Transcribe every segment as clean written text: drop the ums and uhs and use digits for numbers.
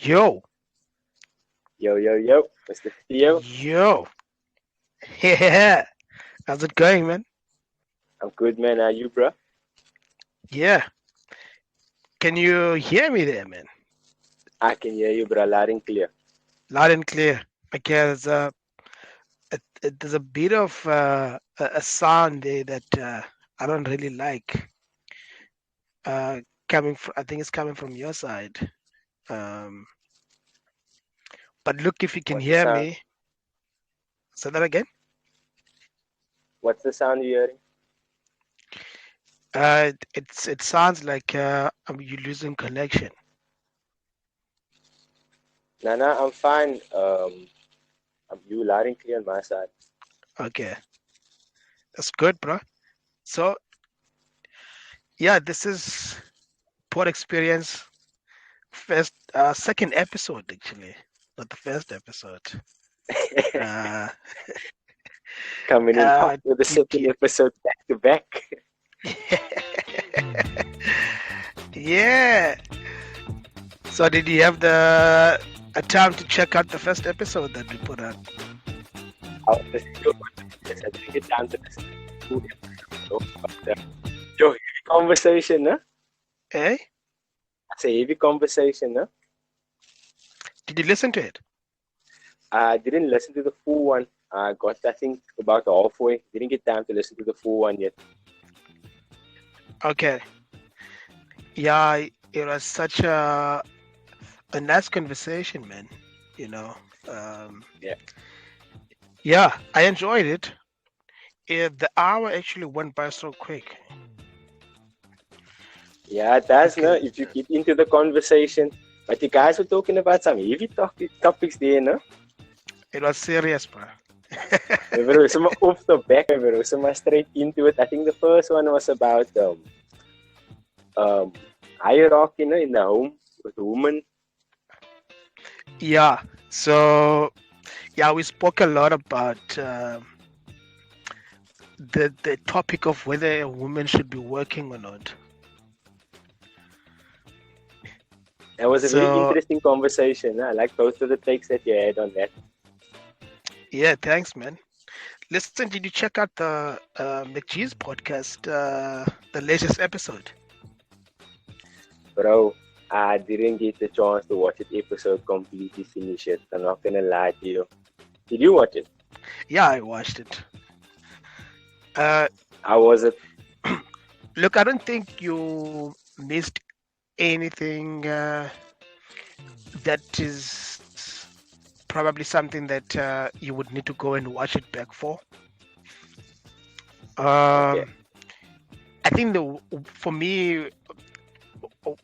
Yo, Yo, yo, yo, Mr. Theo. yo, yeah. How's it going, man? I'm good, man. How you, bro? Yeah. Can you hear me there, man? I can hear you, bro, loud and clear. Loud and clear. Okay, there's a bit of a sound there that I don't really like. Coming from, I think it's coming from your side. Um, but look, if you can What's the hear sound? me, say that again. What's the sound you're hearing? It sounds like you losing connection. Nah, nah, I'm fine. I'm you loud and clear on my side. Okay, that's good, bro. So yeah, this is POD Experience. Second episode actually, not the first episode. Uh, Coming in hot with the you second can, episode back to back. yeah. So did you have the a time to check out the first episode that we put out? I was listening to it. I didn't get down to listen to the full episode, but yo, heavy conversation, huh? Eh? I say heavy conversation, huh? Did you listen to it? I didn't listen to the full one. I got, I think, about halfway. Didn't get time to listen to the full one yet. Okay. Yeah, it was such a nice conversation, man. You know. Um, Yeah. yeah, I enjoyed it. The hour actually went by so quick. Yeah, it does, no? Okay. If you get into the conversation. But you guys were talking about some heavy topics there, no? It was serious, bro. We were some off the back, we were some straight into it. I think the first one was about um, hierarchy, no, in the home with women. Yeah. So yeah, we spoke a lot about the topic of whether a woman should be working or not. That was a very So interesting conversation. I like both of the takes that you had on that. yeah, thanks, man. Listen, did you check out the MacG's podcast, the latest episode? Bro, I didn't get the chance to watch it episode completely finish it. I'm not gonna lie to you. Did you watch it? Yeah, I watched it. Uh, How was it? look, I don't think you missed anything that is probably something that you would need to go and watch it back for. Okay. Um, I think for me,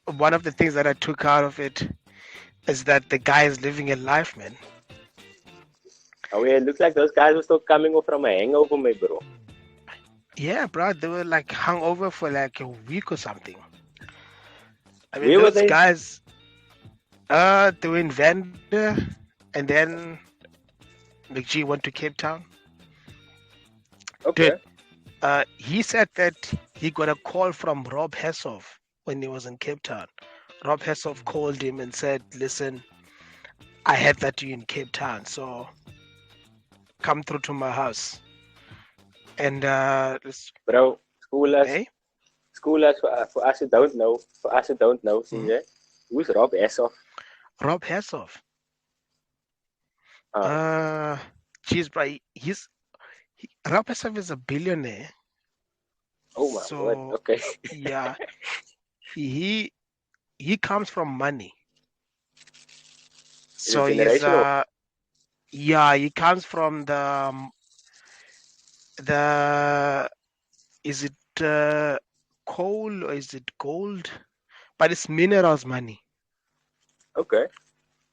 one of the things that I took out of it is that the guy is living a life, man. Oh, yeah, it looks like those guys were still coming off from a hangover, my bro. Yeah, bro, they were like hung over for like a week or something. I mean, Where were those they? guys, they were in Vander, and then McG went to Cape Town. Dude, Okay. he said that he got a call from Rob Hessoff when he was in Cape Town. Rob Hessoff called him and said, "Listen, I heard that you're in Cape Town, so come through to my house." And Bro, school us. hey, School us for us who don't know. For us who don't know, mhm. CJ. Who's Rob Essoff? Rob Hessoff. Uh, Uh, geez, bro, Rob Hessoff is a billionaire. oh my word. So Okay. yeah, he he comes from money. Is it So he's generational? yeah, he comes from the is it coal or is it gold? But it's minerals money. Okay.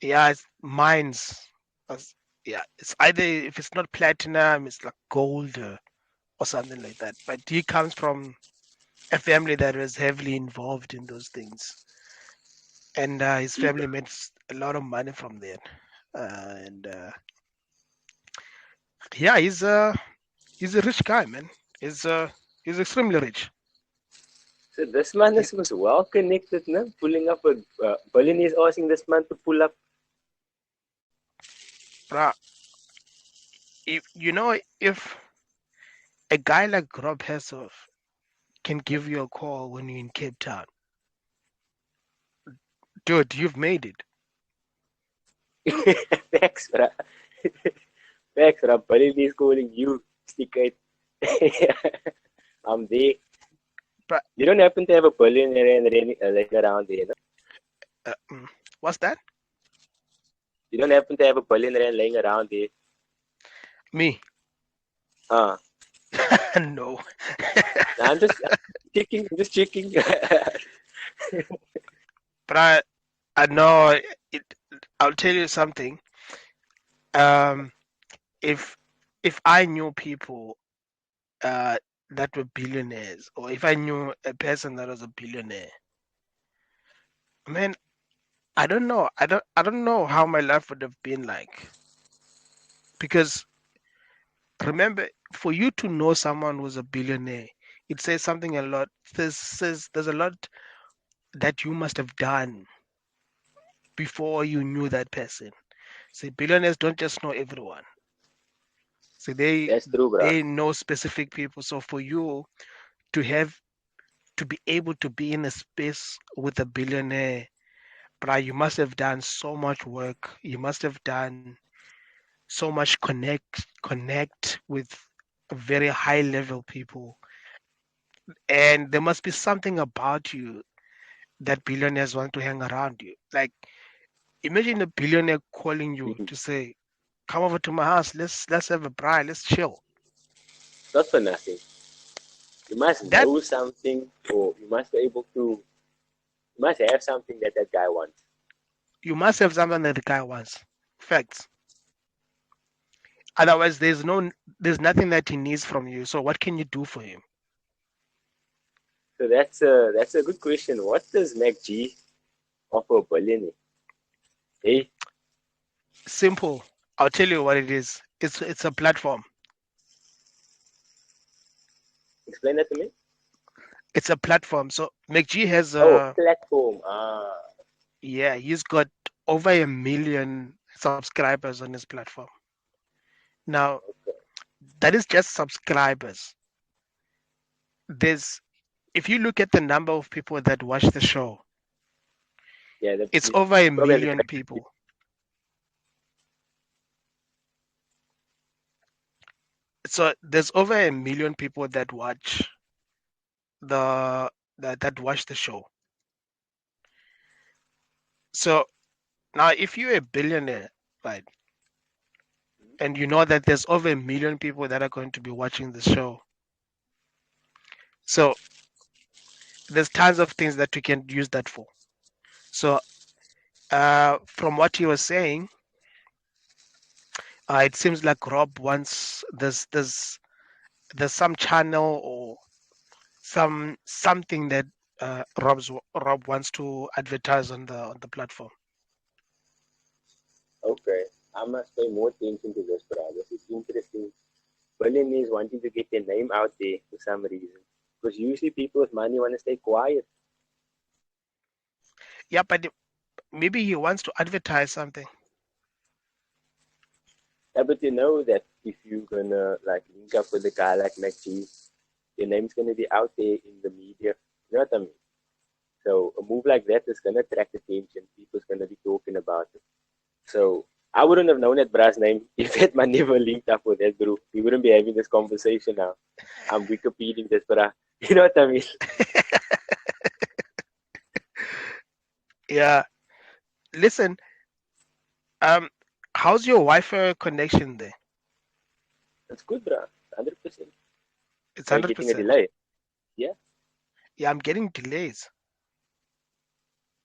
Yeah, it's mines. Yeah, it's either if it's not platinum, it's like gold or something like that. But he comes from a family that was heavily involved in those things, and his family made a lot of money from there. And yeah, he's a rich guy, man. He's extremely rich. So this man is was well connected, no? Pulling up a Berlin is asking this man to pull up. Bruh, if a guy like Rob Hessoff can give you a call when you're in Cape Town, dude, you've made it. Thanks, bro. Thanks, bro. Berlin is calling you. Stick it. I'm there. But You don't happen to have a Berlin laying around there, no? what's that? You don't happen to have a Berlin laying around there. Me? Huh? No. I'm just checking. I'm just checking. But I know it. I'll tell you something. Um, if if I knew people uh that were billionaires, or if I knew a person that was a billionaire, man, I don't know. I don't know how my life would have been like. Because remember, for you to know someone who's a billionaire, it says something a lot. There's a lot that you must have done before you knew that person. See, billionaires don't just know everyone. So they That's true, bro. they know specific people. So for you to have to be able to be in a space with a billionaire, but you must have done so much work. You must have done so much connect with very high level people, and there must be something about you that billionaires want to hang around you. Like, imagine a billionaire calling you to say, "Come over to my house. Let's have a braai. Let's chill." Not for nothing. You must That know something, or you must be able to. You must have something that that guy wants. you must have something that the guy wants. Facts. Otherwise, there's nothing that he needs from you. So what can you do for him? So that's a good question. What does MacG offer a billionaire? Hey, Simple. I'll tell you what it is. It's a platform. explain that to me. It's a platform. So McG has Oh, a platform. Ah, yeah, he's got over 1 million subscribers on his platform. Now, okay. that is just subscribers. There's If you look at the number of people that watch the show, Yeah, that it's is over a probably million the people. So there's over 1 million people that watch the that watch the show. So now, if you're a billionaire, right, and you know that there's over 1 million people that are going to be watching the show, so there's tons of things that you can use that for. So, from what you were saying, it seems like Rob wants there's some channel or something that Rob wants to advertise on the platform. Okay, I must pay more attention to this, bro. This is interesting. Billionaires wanting to get their name out there for some reason. Because usually people with money want to stay quiet. Yeah, but maybe he wants to advertise something. Yeah, but you know that if you're gonna like link up with a guy like MacG, your name's gonna be out there in the media. You know what I mean? So a move like that is gonna attract attention. People's gonna be talking about it. So I wouldn't have known that bra's name if that man never linked up with that bro. We wouldn't be having this conversation now. I'm Wikipediaing this bra. You know what I mean? Yeah. Listen, um, how's your Wi-Fi connection there? That's good, bro. 100%. It's Are you hundred getting a percent. delay? Yeah. Yeah, I'm getting delays.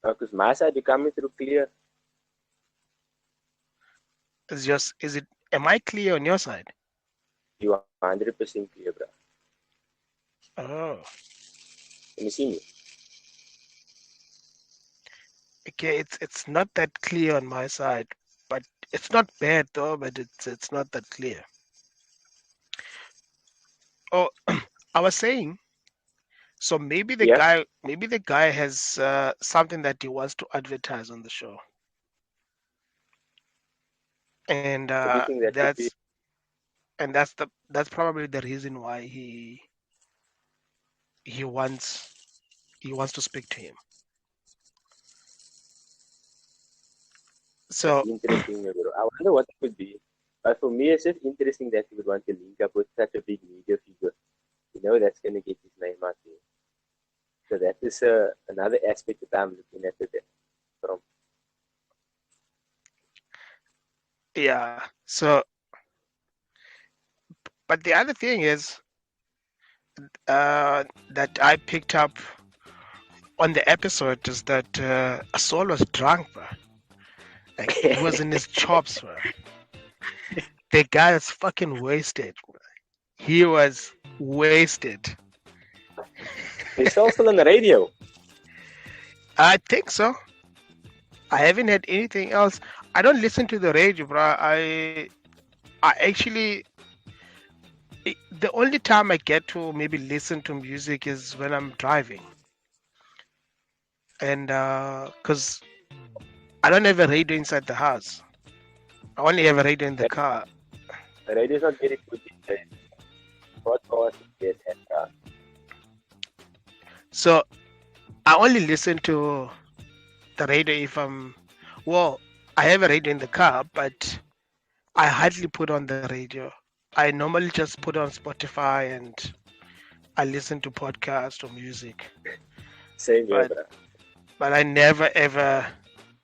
Because my side, you're coming through clear. Is it? Am I clear on your side? You are 100% clear, bro. Oh, Can you see me? okay. It's not that clear on my side, but it's not bad though. But it's not that clear. Oh, I was saying, So Yeah. maybe the guy has something that he wants to advertise on the show, and So do you think that could be? that's probably the reason why he wants he wants to speak to him. That's So interesting, bro. I wonder what it could be. But for me, it's just interesting that he would want to link up with such a big media figure. That's going to get his name out there. So that is another aspect that I'm looking at it from. yeah, so but the other thing is that I picked up on the episode is that Saul was drunk, bro. Like he was in his chops, bro. The guy is fucking wasted. He was wasted. He's also on the radio. I think so. I haven't had anything else. I don't listen to the radio, bro. I actually, the only time I get to maybe listen to music is when I'm driving, and because I don't have a radio inside the house. I only have a radio in the car. The radio is not very good these days. Podcast, yes, and So I only listen to the radio if well, I have a radio in the car, but I hardly put on the radio. I normally just put on Spotify and I listen to podcasts or music, same here, but bro. I never ever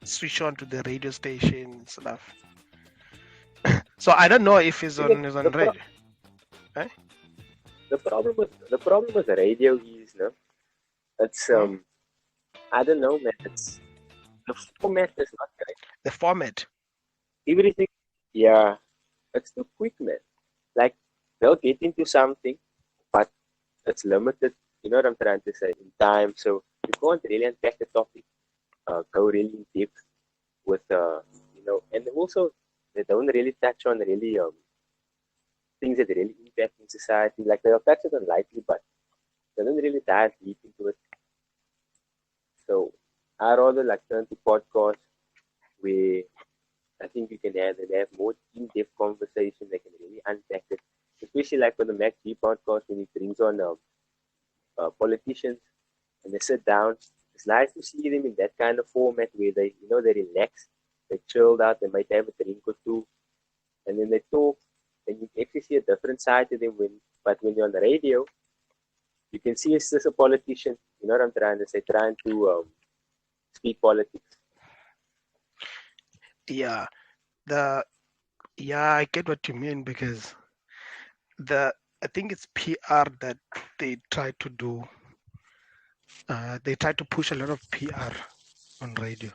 switch on to the radio station and stuff. So I don't know if I think he's on radio. Eh? the problem with the radio is it's Hmm? I don't know, man. It's the format is not correct. The format. Everything, yeah, it's too quick, man. Like they'll get into something, but it's limited. You know what I'm trying to say in time, so you can't really unpack the topic, go really in depth with and also they don't really touch on really things that really impact in society. Like they'll touch it on lightly, but they don't really dive deep into it. So I rather like turn to podcasts where I think you can have more in-depth conversation. They can really unpack it, especially like on the MacG podcast when he brings on politicians and they sit down. It's nice to see them in that kind of format where they relax, they chilled out, they might have a drink or two, and then they talk, and you actually see a different side to them. But when you're on the radio, you can see it's just a politician. You know what I'm trying to say? Trying to speak politics. Yeah. The yeah, I get what you mean because the I think it's PR that they try to do. They try to push a lot of PR on radio.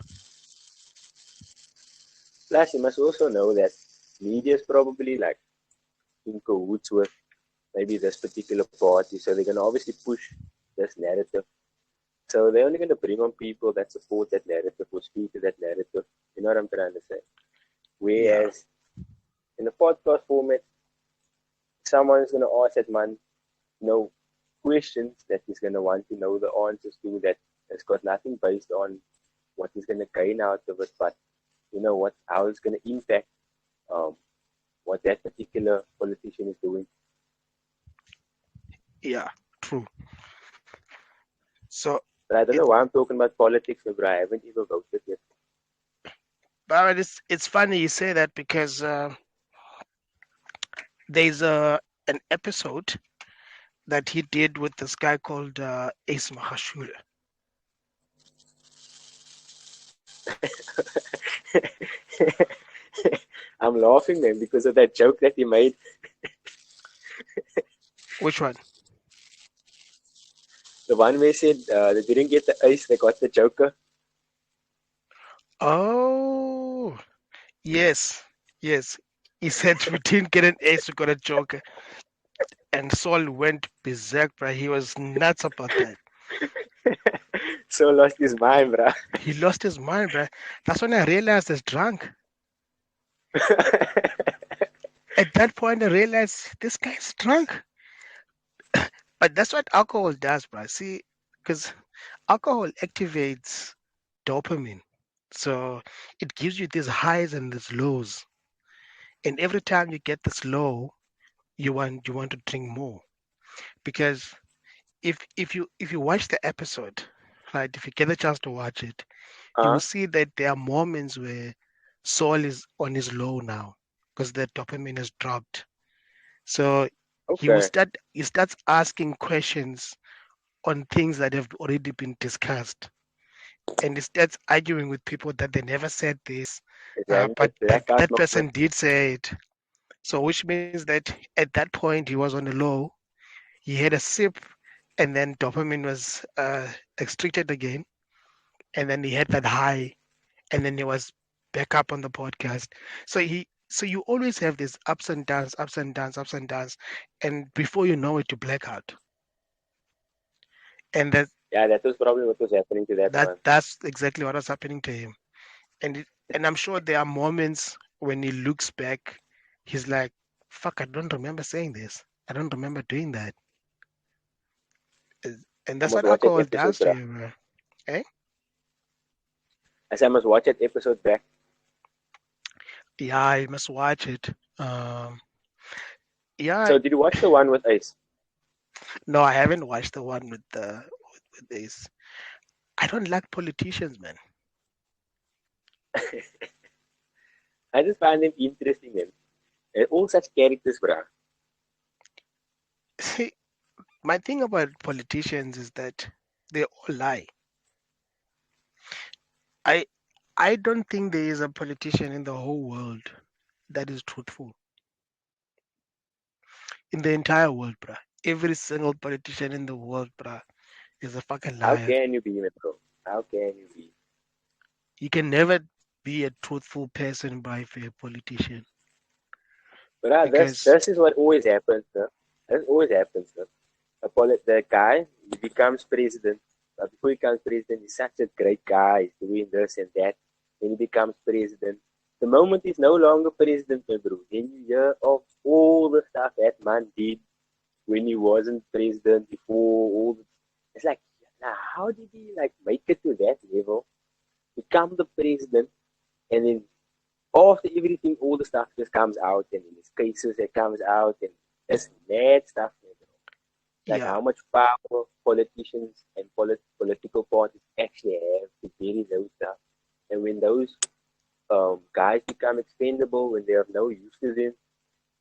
Plus, you must also know that media is probably like in cahoots with maybe this particular party, so they're gonna obviously push this narrative. So they're only gonna bring on people that support that narrative or speak to that narrative. You know what I'm trying to say? Yeah. Whereas in the podcast format, someone's gonna ask that man, questions that he's gonna want to know the answers to that has got nothing based on what he's gonna gain out of it, but how it's gonna impact um, what that particular politician is doing. Yeah. True. So But I don't it know why I'm talking about politics, bro. I haven't even voted yet. but it's funny you say that because there's an episode that he did with this guy called Ace Mahashura. I'm laughing, man, because of that joke that he made. Which one? The one where he said they didn't get the ace, they got the joker. Oh, yes, yes. He said we didn't get an ace, we got a joker. And Saul went berserk, bro. He was nuts about that. So lost his mind, bro. He lost his mind, bro. That's when I realized he's drunk. At that point, I realized this guy's drunk But that's what alcohol does, bro. See, because alcohol activates dopamine. So it gives you these highs and these lows. And every time you get this low, you want to drink more. Because if you watch the episode, right, if you get a chance to watch it, you will Uh, see that there are moments where Saul is on his low now because the dopamine has dropped. So okay, he starts asking questions on things that have already been discussed, and he starts arguing with people that they never said this, is having a but blackout that moment. person did say it. So which means that at that point he was on a low. He had a sip, and then dopamine was extracted again, and then he had that high, and then he was back up on the podcast. So you always have these ups and downs, ups and downs, ups and downs, and before you know it, you black out. And Yeah, that was probably what was happening to that man. that's exactly what was happening to him. And I'm sure there are moments when he looks back, he's like, "Fuck, I don't remember saying this. I don't remember doing that." And I that's must what watch that alcohol episode, does to bro. you, bro. Eh? I said I must watch that episode back. Yeah, you must watch it. Yeah, So did you watch the one with Ace? no, I haven't watched the one with this. I don't like politicians, man. I just find them interesting, man. And all such characters, bro. See, my thing about politicians is that they all lie. I I don't think there is a politician in the whole world that is truthful. In the entire world, bruh. Every single politician in the world, bruh, is a fucking How liar. can you be, man, bro? How can you be? You can never be a truthful person, bruh, if you're a politician. But Because this is what always happens, no? This always happens, no? The guy, he becomes president. But before he becomes president, he's such a great guy. He's doing this and that. Then he becomes president. The moment he's no longer president, my bro, then you hear of all the stuff that man did when he wasn't president before. It's like, now how did he like make it to that level, become the president, and then after everything, all the stuff just comes out, and then there's cases that comes out, and this mad stuff. Like yeah, how much power politicians and political parties actually have to bury those stuff. And when those guys become expendable, when they have no use to them,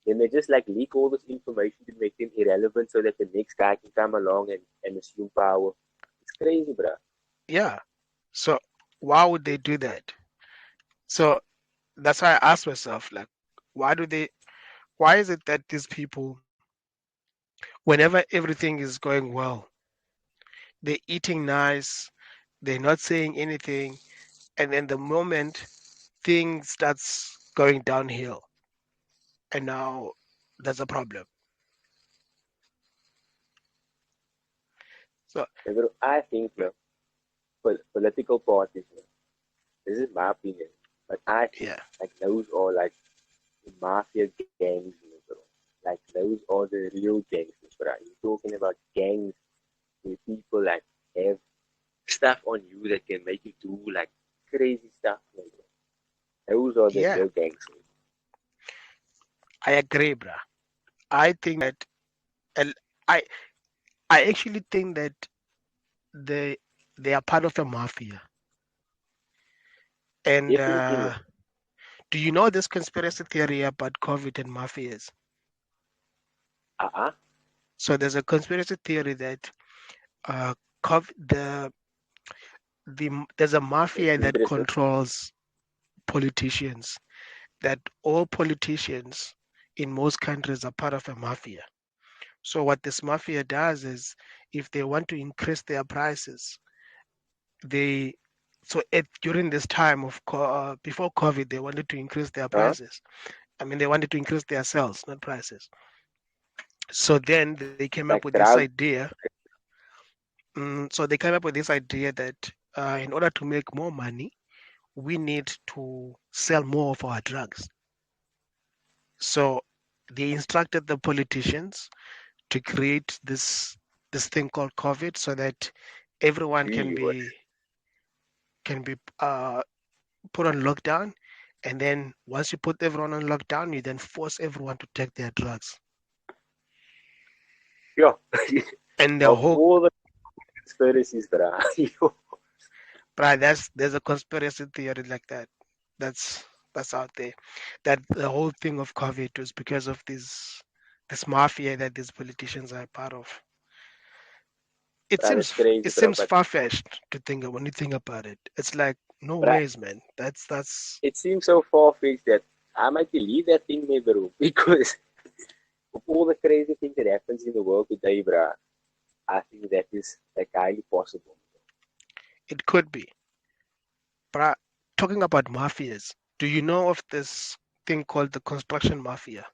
then they just like leak all this information to make them irrelevant so that the next guy can come along and assume power. It's crazy, bro. yeah. So why would they do that? So that's why I ask myself, like, why do they? Why is it that these people, whenever everything is going well, they're eating nice, they're not saying anything, and then the moment things starts going downhill, and now there's a problem. So And bro, I think, bro, political parties, bro, this is my opinion, but I think yeah, like those are like the mafia gangs, bro. Like those are the real gangsters, bro. You're talking about gangs where people like have stuff on you that can make you do like crazy stuff. Like, those are the yeah, real gangsters. I agree, bruh. I think that, and I I actually think that they they are part of a mafia. And Definitely, man. do you know this conspiracy theory about COVID and mafias? Uh-uh. So there's a conspiracy theory that uh, COVID, there's a It's mafia that interesting. controls politicians. That all politicians in most countries are part of a mafia. So what this mafia does is, if they want to increase their prices, they during this time of before COVID, they wanted to increase their Huh? prices. I mean, they wanted to increase their sales, not prices. So then they came up with Like this crowd. idea. So they came up with this idea that in order to make more money, we need to sell more of our drugs. So they instructed the politicians to create this. this thing called COVID, so that everyone Gee, can be put on lockdown, and then once you put everyone on lockdown, you then force everyone to take their drugs. yeah. And the Of whole, all the conspiracies, bro. right, there's a conspiracy theory like that. That's that's out there. That the whole thing of COVID was because of this mafia that these politicians are part of. That's crazy, It bro. seems far fetched to think of when you think about it. It's like no But ways, man. That's it seems so far-fetched that I might believe that thing, maybe, bro. Because of all the crazy things that happens in the world today, bro, I think that is like highly possible. it could be. But talking about mafias, do you know of this thing called the construction mafia?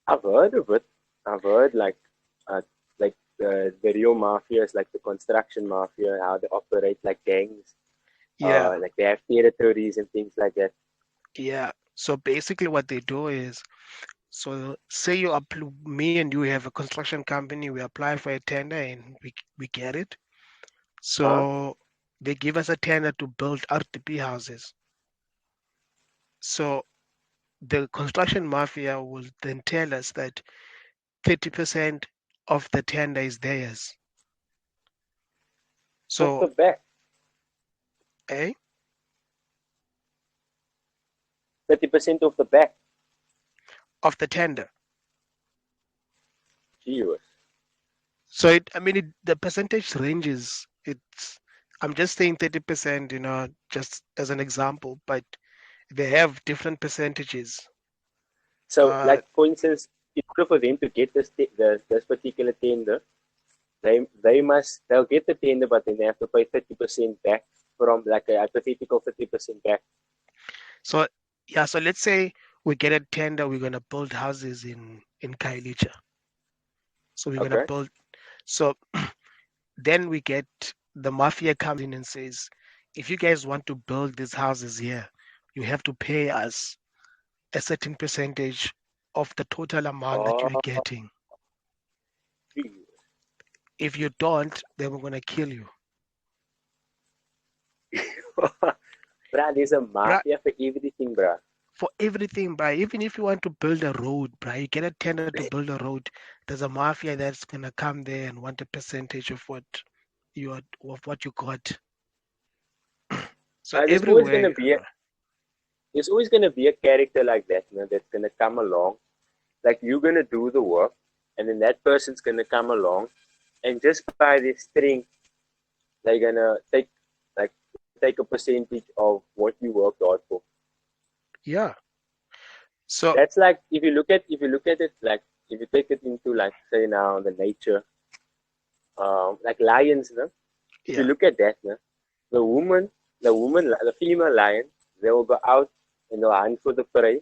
I've heard of it. I've heard uh, like the real mafias, like the construction mafia, how they operate like gangs. Yeah, Like they have territories and things like that. yeah. So basically, what they do is, so say me and you have a construction company, we apply for a tender and we get it. Huh? So they give us a tender to build RTP houses. So the construction mafia will then tell us that 30% of the tender is theirs. Off So, the back, eh, 30% of the back. of the tender. Gee, So I mean, the percentage ranges. I'm just saying 30%, just as an example, but they have different percentages. so, Uh, like for instance, in order for them to get this particular tender, they'll get the tender, but then they have to pay 30% back from like a hypothetical 30% back. so yeah, so let's say we get a tender, we're gonna build houses in Kailicha. So we're gonna Okay. build. So then we get the mafia comes in and says, if you guys want to build these houses here, you have to pay us a certain percentage of the total amount that you're Oh, getting. gee. If you don't, then we're gonna kill you. Bruh, there's a Bruh, mafia for everything, bruh. for everything, bruh. Even if you want to build a road, bruh, you get a tender to build a road, there's a mafia that's gonna come there and want a percentage of what you got. So There's always gonna everywhere, be there's always gonna be a character like that, man, that's gonna come along. Like you're gonna do the work, and then that person's gonna come along, and just by this string, they're gonna like take a percentage of what you worked hard for. yeah. So That's like if you look at it like if you take it into like say now the nature, like lions, no? If you yeah, look at that, no? the woman, the female lion, they will go out and they'll hunt for the prey.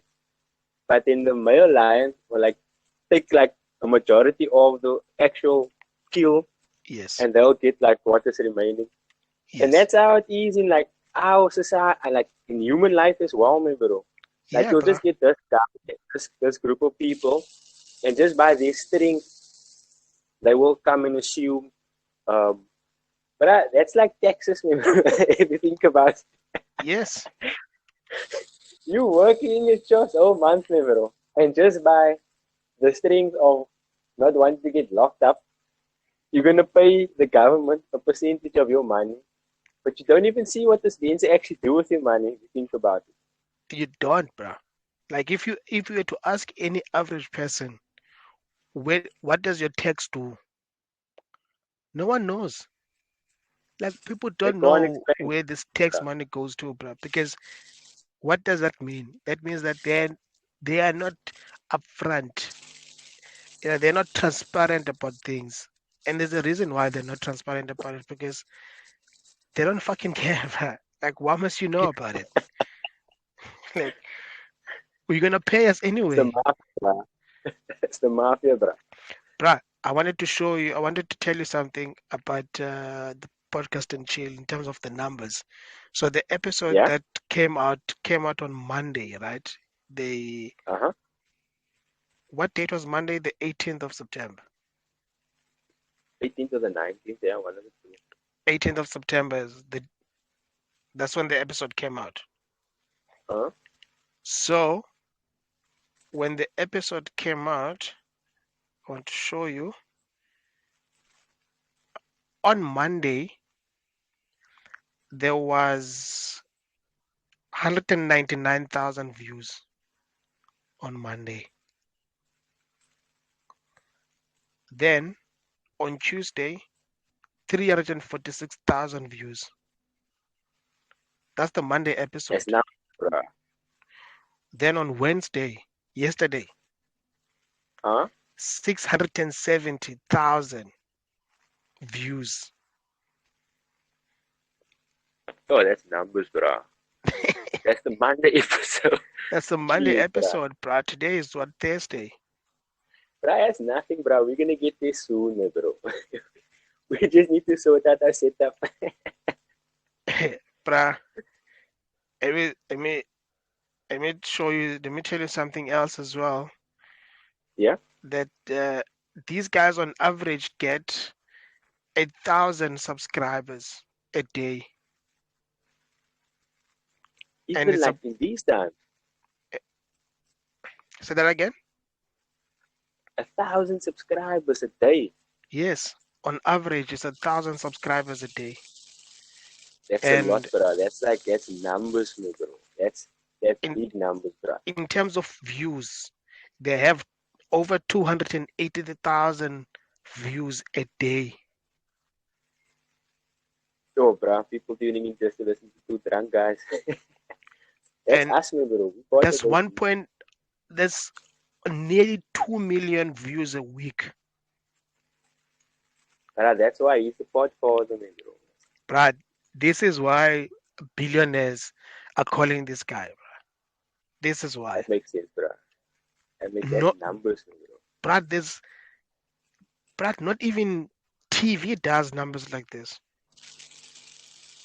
But then the male lion will like take like a majority of the actual kill, yes, and they'll get like what is remaining. And yes, that's how it is in like our society, and like in human life as well, my bro. Like yeah, you'll bruh. just get this guy, this group of people, and just by this string, they will come and assume. Um, but that's like Texas, man. If you think about it, Yes, you working in your jobs all month, man, bro. And just by the strings of not wanting to get locked up, you're gonna pay the government a percentage of your money, but you don't even see what the Danes actually do with your money if you think about it. you don't, bruh. Like if you were to ask any average person, what does your tax do? No one knows. Like people They don't can't know explain where this tax that. money goes to, bruh. Because what does that mean? That means that they are not upfront. They're not transparent about things. And there's a reason why they're not transparent about it because they don't fucking care, bruh. Like why must you know about it? Like you're gonna pay us It's the anyway. mafia. It's the mafia, bro. Bruh, I wanted to tell you something about the podcast and chill in terms of the numbers. So the episode Yeah. that came out on Monday, right? The Uh huh. What date was Monday? The 18th of September. 18th or the 19th, yeah, one of the two. 18th of September is that's when the episode came out. Huh? So when the episode came out, I want to show you on Monday there was 199,000 views on Monday. Then on Tuesday, 346,000 views. That's the Monday That's episode. not, bruh. Then on Wednesday, yesterday, Huh? 670,000 views. Oh, that's numbers, bruh. That's the Monday episode. That's the Monday Jeez, bruh. episode, bro. Today is what, Thursday. Bruh, that's nothing, bruh. We're gonna get this soon, bro. We just need to sort out our setup. Bruh, let me, let me, let me show you, let me tell you something else as well. Yeah? That these guys on average get 1,000 subscribers a day. And Even it's a, like in these times, say that again? 1,000 subscribers a day. Yes, on average, it's 1,000 subscribers a day. That's a lot, And bro. That's numbers, me, bro. That's in, big numbers, bro. in terms of views, they have over 280,000 views a day. Yo, bro, people tuning in just to listen to two drunk guys. That's And us, me, bro. We part of there's those one people. point, there's nearly 2 million views a week. Bro, that's why he's the pot for them, me, bro. Brad, this is why billionaires are calling this guy. Brad. This is why. That makes sense, bro. That's Not, numbers, me, bro. Brad, not even TV does numbers like this.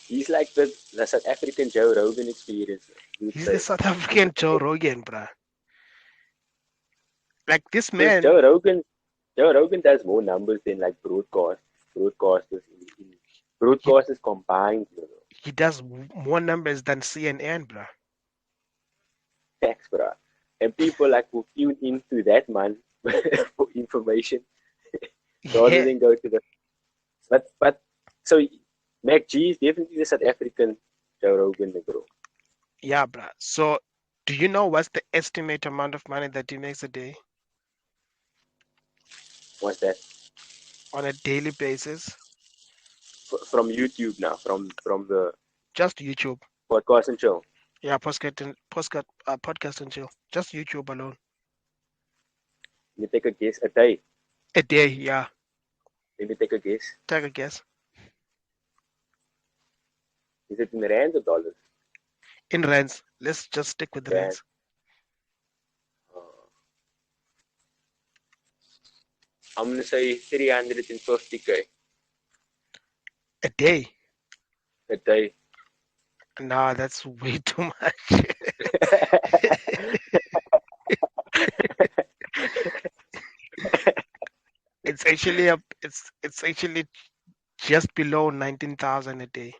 He's like the South African Joe Rogan experience. He's the South African Joe Rogan, bruh. Like this Because man, Joe Rogan does more numbers than like broadcasters in he, broadcasters combined, you know. he does more numbers than CNN, bruh. Facts, bro. And people like will tune into that man for information rather Yeah, than go to the. But so MacG's definitely the South African Joe Rogan, bro. yeah, bruh. So, do you know what's the estimate amount of money that he makes a day What's that? on a daily basis? From YouTube now, from the Just YouTube. podcast and show. Yeah, podcast and chill. Just YouTube alone. Let me take a guess. A day. A day, yeah. Let me take a guess. Take a guess. Is it in rands or dollars? In rands. Let's just stick with Rand. rands. I'm gonna say 350K A day. a day. Nah, that's way too much. It's actually just below 19,000 a day.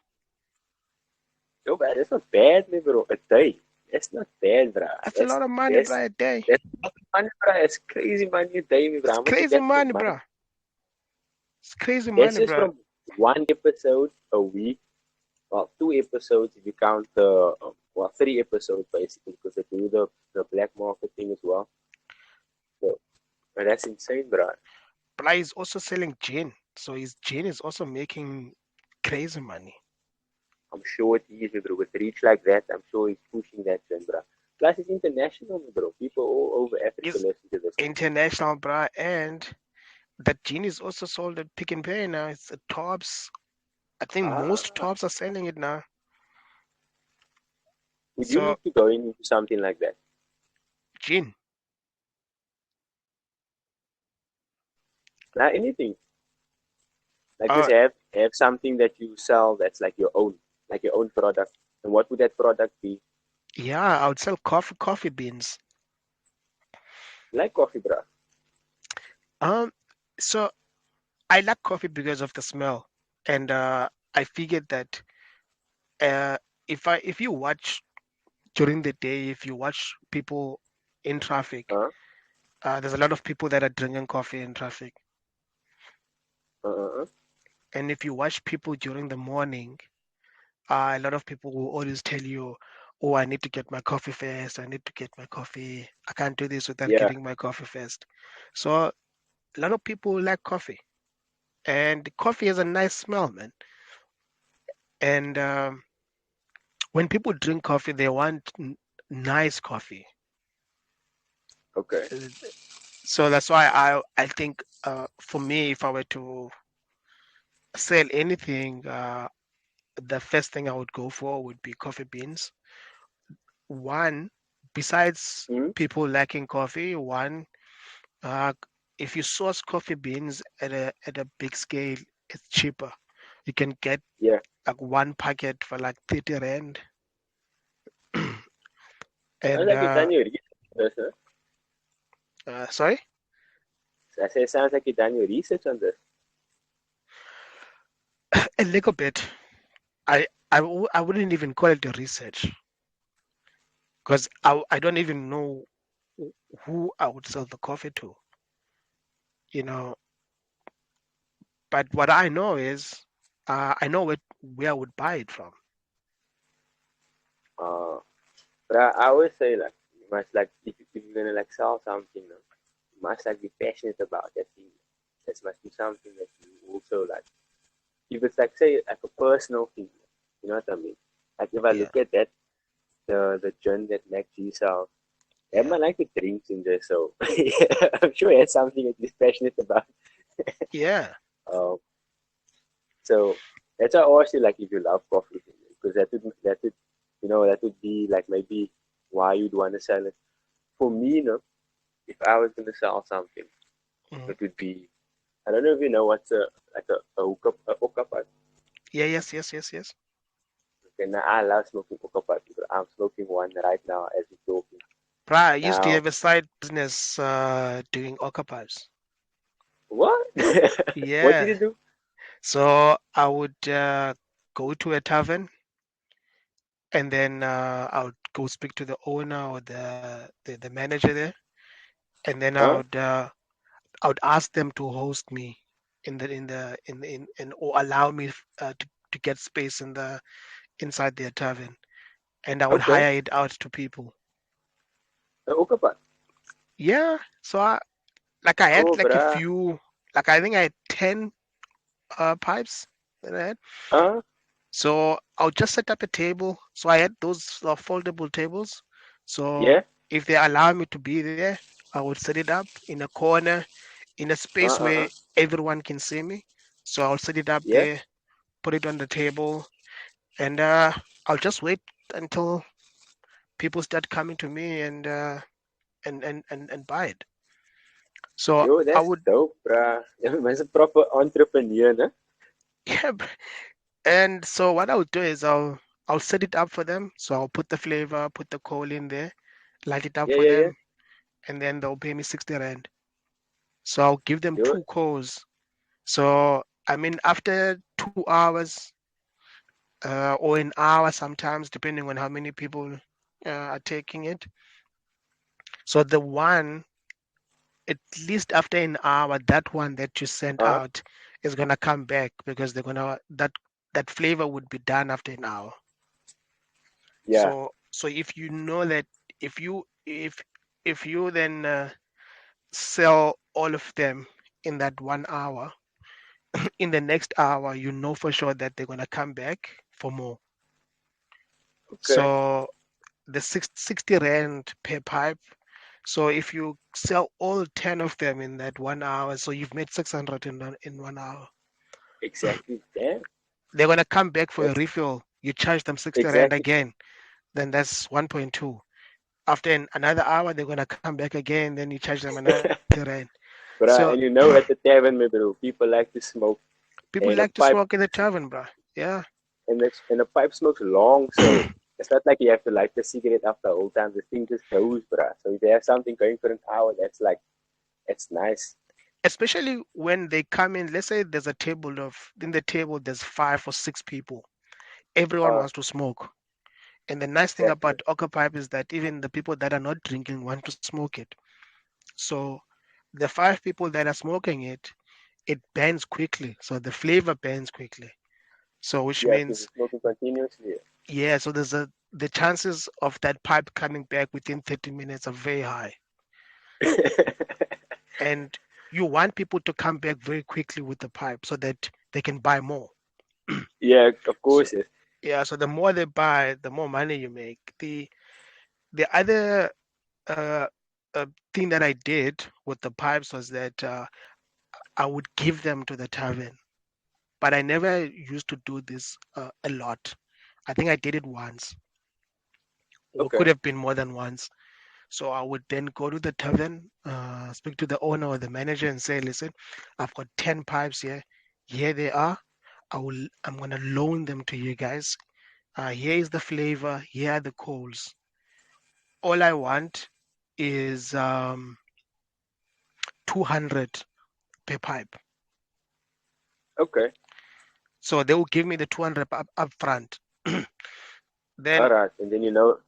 No, bro, that's not bad, me, bro. A day. That's not bad, bro. That's a lot of money, bro, a day. That's not money, bro. It's crazy money a day, me, bro. It's How much is crazy that money, per month? bro. It's crazy That's money, just bro. from one episode a week. Well, 2 episodes if you count the, 3 episodes basically, because they do the black market thing as well. So, but that's insane, bro. But he's also selling gin. So his gin is also making crazy money. I'm sure it is, bro. With reach like that, I'm sure he's pushing that trend, bro. Plus, it's international, bro. People all over Africa It's listen to this. international, bro. And that gin is also sold at Pick and Pay now. It's at Tops. I think most Ah, Tops are selling it now. would you So look to go into something like that? gin. Not anything. Like Uh just have something that you sell that's like your own product. And what would that product be? yeah, I would sell coffee beans. Like coffee, bro. Um so I like coffee because of the smell, and I figured that uh, if you watch during the day, if you watch people in traffic, Uh, there's a lot of people that are drinking coffee in traffic, uh, uh, uh. and if you watch people during the morning, a lot of people will always tell you, "Oh, I need to get my coffee first. I need to get my coffee. I can't do this without Yeah. getting my coffee first." So a lot of people like coffee, and coffee has a nice smell, man. And when people drink coffee, they want nice coffee. Okay. Uh, So that's why I think for me, if I were to sell anything, the first thing I would go for would be coffee beans. One, besides Mm? people liking coffee, one, uh, if you source coffee beans at a big scale, it's cheaper. You can get Yeah. like one packet for like 30 rand. Sounds And like you done your research on this, huh? sorry, I say, sounds like you done your research on this. a little bit. I wouldn't even call it a research because I don't even know who I would sell the coffee to, you know. But what I know is, I know where I would buy it from. Uh, but I always say like you must like if you're gonna like sell something, no, you must like be passionate about that thing. That must be something that you also like. If it's like say like a personal thing, you know what I mean? Like if I Yeah, look at that the gin that MacG's sells, that yeah, man like the drinks in there, so I'm sure that's something that he's passionate about. yeah, Um, so that's why I asked you like if you love coffee, because that would that would be like maybe why you'd want to sell it. For me, no, if I was gonna sell something, mhm. it would be I don't know if you know what's a hookah pipe. Yeah, yes, yes, yes, yes. Okay, now I love smoking hookah pipe because I'm smoking one right now as we're talking. Right, I used to Now, have a side business doing occupies. what? What did Yeah, you do? so I would go to a tavern and then I would go speak to the owner or the manager there, and then Huh? I would ask them to host me in or allow me to get space inside their tavern, and I would Okay, hire it out to people. a hookah pipe. Yeah, so I had Oh, like a bruh. few, like I think I had 10 pipes that I had. Huh? So I'll just set up a table. So I had those foldable tables. So Yeah? if they allow me to be there, I would set it up in a corner, in a space where Uh. everyone can see me. So I'll set it up Yeah? there, put it on the table, and I'll just wait until people start coming to me and buy it. So Yo, I that's would, dope, bruh. Man's a proper entrepreneur, no? yeah. And so what I'll do is I'll set it up for them. So I'll put the flavor, put the coal in there, light it up Yeah, for yeah, yeah. them, and then they'll pay me 60 rand. So I'll give them Yo, two calls. So I mean, after 2 hours or an hour sometimes, depending on how many people are taking it. So the one, at least after an hour, that one that you sent uh, out is gonna come back because they're gonna that flavor would be done after an hour. yeah. So if you know that if you if if you then sell all of them in that 1 hour, in the next hour, you know for sure that they're gonna come back for more. Okay. So the 60 rand per pipe. So if you sell all 10 of them in that 1 hour, so you've made 600 in 1 hour. Exactly. Damn. They're gonna come back for a That's refill. You charge them 60 rand exactly. again, then that's 1.2. After another hour, they're gonna come back again, then you charge them another 30 rand. But So and you know, at the tavern, maybe people like to smoke, people and a like to pipe, smoke in the tavern, bro. Yeah. and a pipe smokes long, so it's not like you have to light the cigarette after the whole time. The thing just goes, bruh. So if you have something going for an hour, that's nice. especially when they come in. Let's say there's a table of in the table there's 5 or 6 people. Everyone Uh, wants to smoke. And the nice thing exactly. about Oka Pipe is that even the people that are not drinking want to smoke it. So the 5 people that are smoking it, it burns quickly. So the flavor burns quickly. So which Yeah, because means, it's smoking continuously. yeah, so the chances of that pipe coming back within 30 minutes are very high. And you want people to come back very quickly with the pipe so that they can buy more. Yeah, of So course. Yes. yeah, so the more they buy, the more money you make. The other uh, thing that I did with the pipes was that I would give them to the tavern, but I never used to do this a lot. I think I did it once, or Okay. could have been more than once. So I would then go to the tavern, speak to the owner or the manager, and say, "Listen, I've got 10 pipes here. Here they are. I'm gonna loan them to you guys. Here is the flavor. Here are the coals. All I want is 200 per pipe." Okay. So they will give me the 200 up front. All then right. And then you know,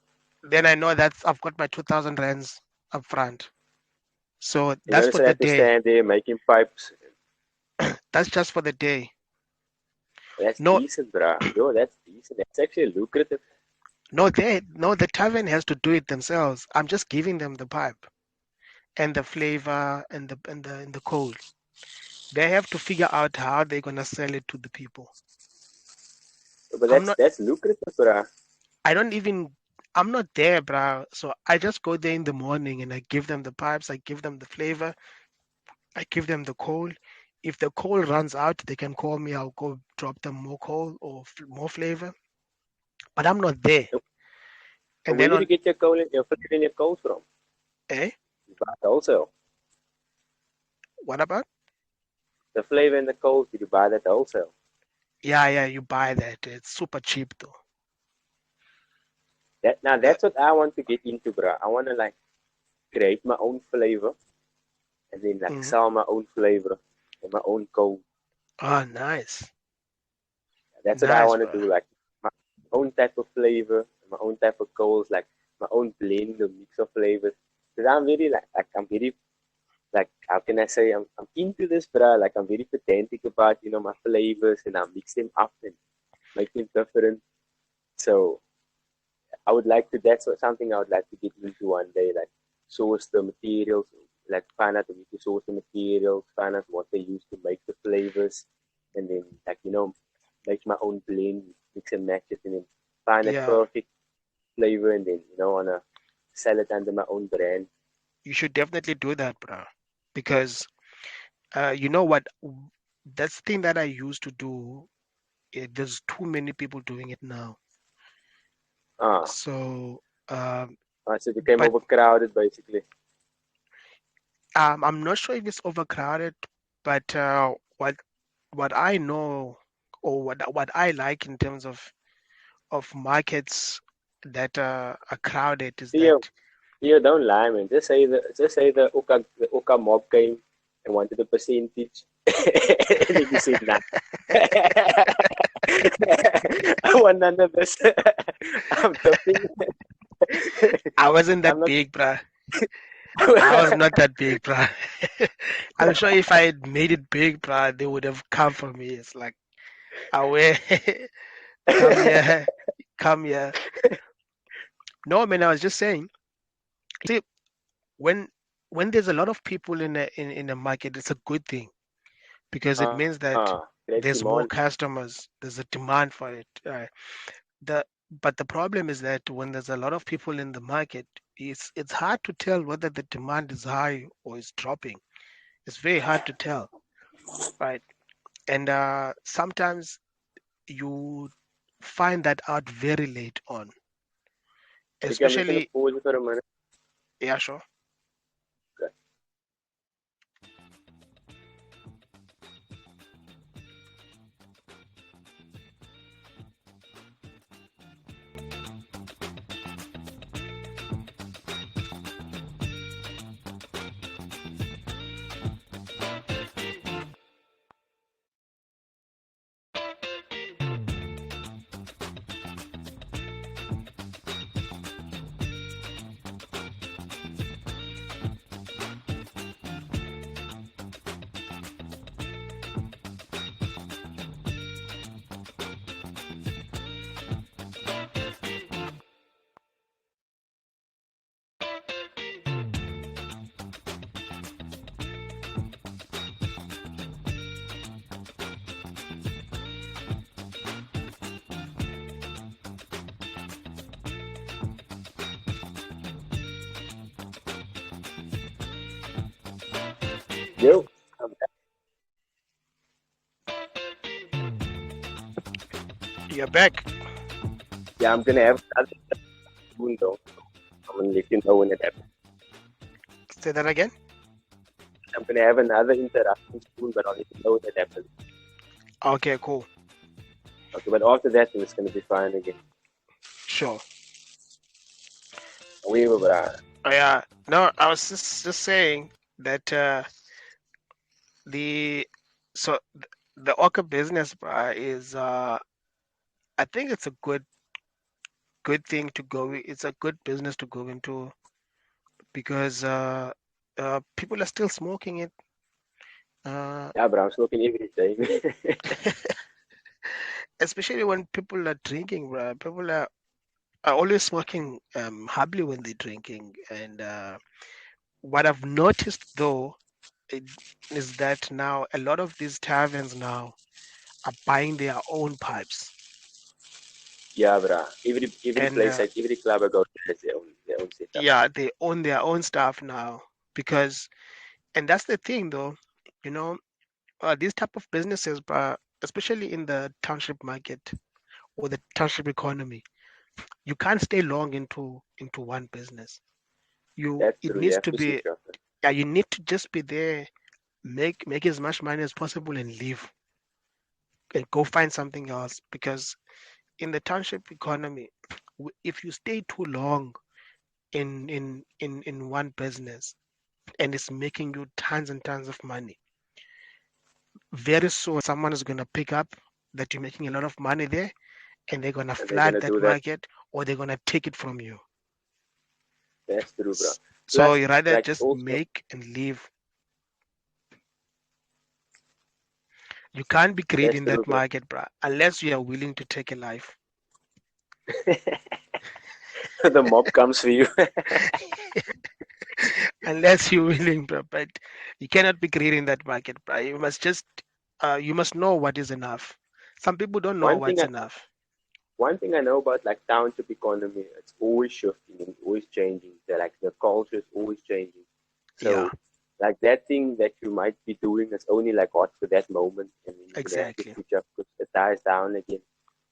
then I know that I've got my 2,000 rands up front. So that's you for just the have to day. stand there making pipes. That's just for the day. That's No, decent, bruh. Yo, that's decent. That's actually lucrative. the tavern has to do it themselves. I'm just giving them the pipe and the flavor and the cold. They have to figure out how they're gonna sell it to the people. But I'm that's not. that's lucrative, bruh. I don't even. I'm not there, bro. So I just go there in the morning and I give them the pipes. I give them the flavor. I give them the coal. If the coal runs out, they can call me. I'll go drop them more coal or more flavor. But I'm not there. And And where then did you on, get your coal and your flavor and your coals from? eh? You buy it wholesale. What about? The flavor and the coals, did you buy that wholesale? Yeah, yeah, you buy that. It's super cheap though. That now Uh, that's what I want to get into, bruh. I want to like create my own flavor and then like mm. sell my own flavor and my own coal. Oh, nice, That's what I nice, want to bro. do, like my own type of flavor, my own type of coals, like my own blend or mix of flavors. Because I'm very like I'm very like how can I say I'm into this, bro. Like I'm very pedantic about my flavors and I mix them up and make them different. So I would like to. That's something I would like to get into one day. Like source the materials, like find out where to source the materials, find out what they use to make the flavors, and then like make my own blend, mix and match it, and then find a Yeah, perfect flavor, and then wanna sell it under my own brand. you should definitely do that, bro. Because you know what? That's the thing that I used to do. There's too many people doing it now. Ah, So, so it became but overcrowded basically. I'm not sure if it's overcrowded. But what I know, or what I like in terms of markets that are crowded is that Theo, Theo, don't lie, man. Just say the Oka mob came and wanted a percentage, and then you said nah. I want none of this. I'm joking. I wasn't I'm that not. big, bruh. I was not that big, bruh. I'm sure if I had made it big, bruh, they would have come for me. It's like, away, come here, come here. No, man, I was just saying. See, when when there's a lot of people in a market, it's a good thing because it means that Great there's more demand. customers. There's a demand for it. The but the problem is that when there's a lot of people in the market, it's hard to tell whether the demand is high or is dropping. It's very hard to tell, right? And sometimes you find that out very late on, Okay, I'm just gonna especially. pause it for a minute. Yeah, sure. Okay. Yo, I'm You're back. yeah, I'm gonna have another soon though. I'm gonna let you know when it happens. Say that again. I'm gonna have another interruption soon, but I'll let you know when it happens. Okay, cool. Okay, but after that, then it's gonna be fine again. Sure. Whatever, bruh. Yeah. No, I was just saying that the so the orca business, bruh, is I think it's a good thing to go. It's a good business to go into because people are still smoking it. Uh, Yeah, bro, I'm smoking every day. Especially when people are drinking, bruh. People are always smoking humbly when they're drinking. And what I've noticed though it, is that now a lot of these taverns now are buying their own pipes, Yeah, bruh. Every and place, like every club I go to has their own setup. yeah, they own their own stuff now because, and that's the thing though, you know, these type of businesses, especially in the township market or the township economy, you can't stay long into one business. That's It true. You needs have to to be, switch off. yeah, you need to just be there, make as much money as possible and leave and go find something else because in the township economy, if you stay too long in one business and it's making you tons and tons of money, very soon someone is going to pick up that you're making a lot of money there and they're going to And they're flood gonna that do that. market or they're going to take it from you. That's true, bro. So Plus, you rather like just also, make and leave. You can't be great that's in true, that bro. market, bruh, unless you are willing to take a life. The mob comes for you. Unless you're willing, bruh, but you cannot be great in that market, bruh. You must know what is enough. Some people don't know one thing what's I enough. One thing I know about like township economy, it's always shifting and always changing. Like the culture is always changing. Yeah, So like that thing that you might be doing is only like hot for that moment, and then you're gonna have to exactly. switch up because it dies down again.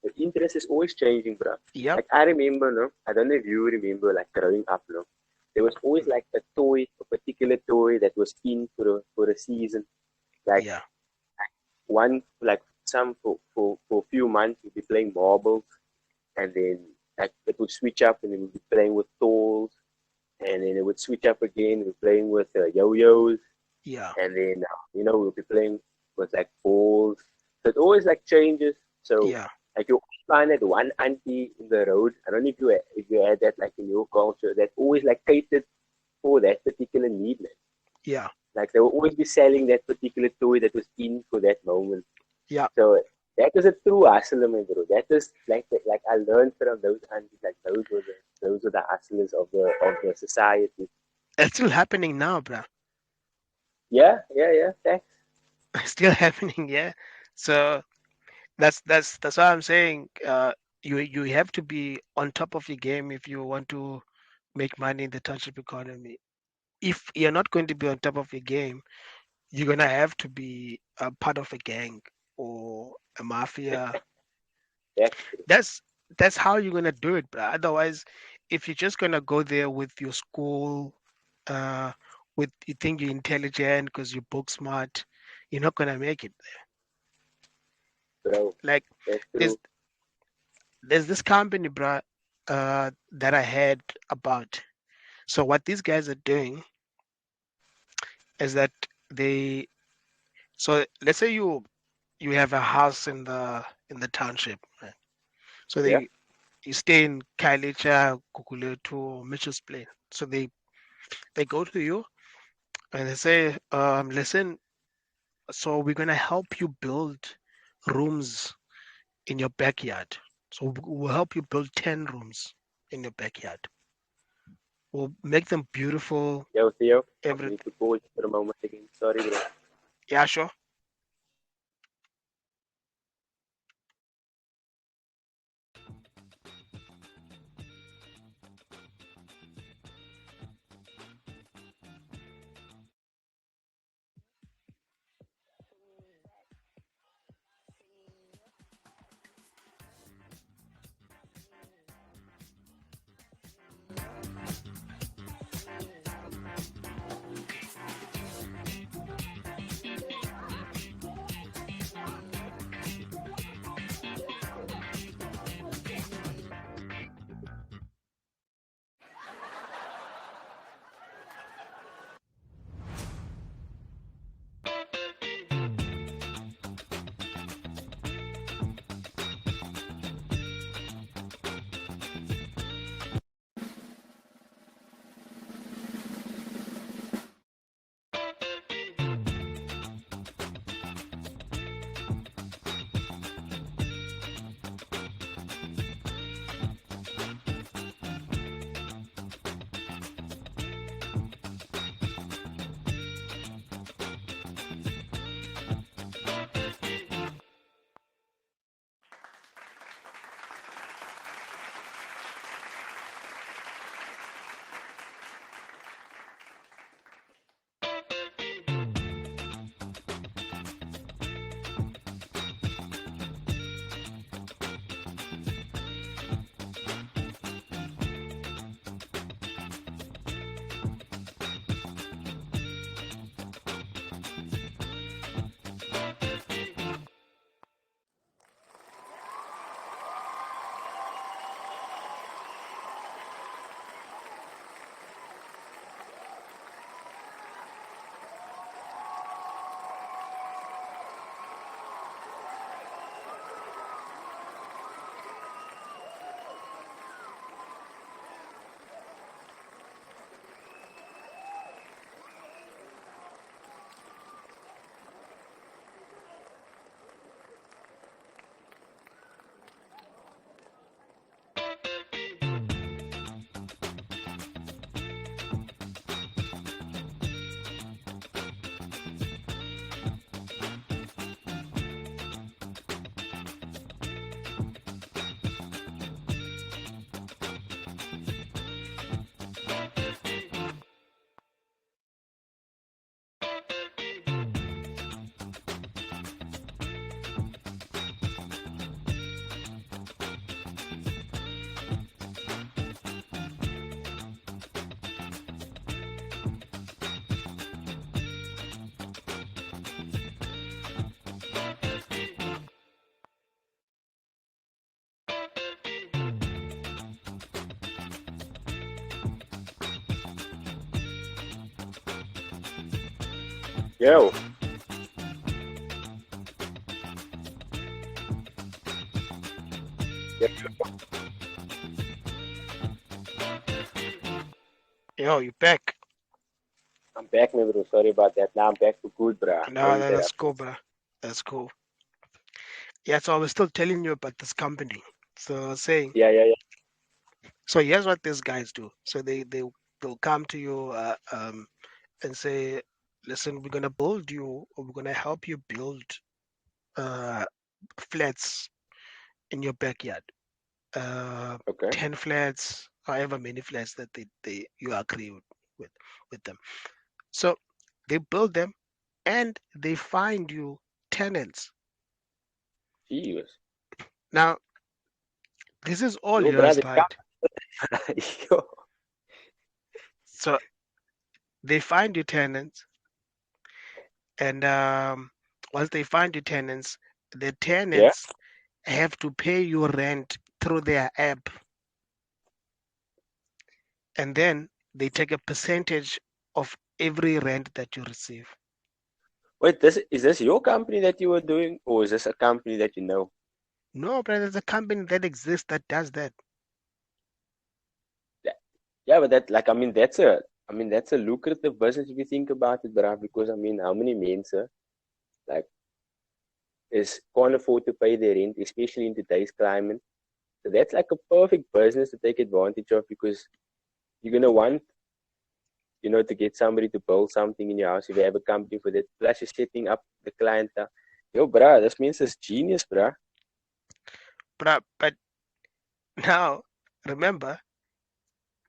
The interest is always changing, bro. Yep. Like I remember, no, I don't know if you remember, like growing up, no, there was always like a particular toy that was in for a season. Like Yeah, one, like some for a few months, you'll be playing marbles and then like, it would switch up and then we'd be playing with tools and then it would switch up again we're playing with yo-yos yeah, and then we'll be playing with like balls so it always like changes so yeah, like you find that one auntie in the road. I don't know if you had that like in your culture that always like catered for that particular need, man. yeah, Like they will always be selling that particular toy that was in for that moment. yeah. So that is a true hustler, my bro. That is like I learned from those aunties. Like those were the hustlers of the society. It's still happening now, bruh. Yeah, yeah, yeah. Thanks. It's still happening, yeah. So that's why I'm saying you have to be on top of your game if you want to make money in the township economy. If you're not going to be on top of your game, you're gonna have to be a part of a gang or a mafia. That's true. That's that's how you're gonna do it, bro. Otherwise, if you're just gonna go there with your school, uh, with you think you're intelligent because you're book smart, you're not gonna make it. Bro. Like That's there's true. there's this company, bro, that I heard about. So what these guys are doing is that they so let's say you have a house in the township, right? So Yeah. they you stay in Kailicha, Kukuletu, or Mitchell's Plain. So they go to you and they say, listen, so we're gonna help you build rooms in your backyard. So we'll help you build 10 rooms in your backyard. We'll make them beautiful. Yo, Theo. I Every need to pause for a moment again. Sorry, bro. Yeah, sure. Yo, yeah, Yo, you back? I'm back, my bro. Sorry about that. Now I'm back for good, bruh. No No, that's cool, interruptions. bro. That's cool. Yeah, so I was still telling you about this company. So I was saying, Yeah, yeah, yeah. so here's what these guys do. So they'll come to you and say, listen, we're gonna build you, or we're gonna help you build uh flats in your backyard. Uh, Okay. 10 flats, however many flats that they you agree with with them. So they build them and they find you tenants. Jeez. Now, this is all Yo, yours, brother. right? Yo. So they find you tenants, and once they find you tenants, the Yeah. tenants have to pay you rent through their app, and then they take a percentage of every rent that you receive. Wait, this is this your company that you were doing, or is this a company that you know? No, but there's a company that exists that does that. Yeah, yeah, but that like I mean that's a lucrative business if you think about it, bruh. Because I mean, how many men, sir, like is can't afford to pay their rent, especially in today's climate. So that's like a perfect business to take advantage of because you're gonna want, to get somebody to build something in your house if you have a company for that. Plus, you're setting up the clientele. Yo, bruh, this means it's genius, bruh. But now remember,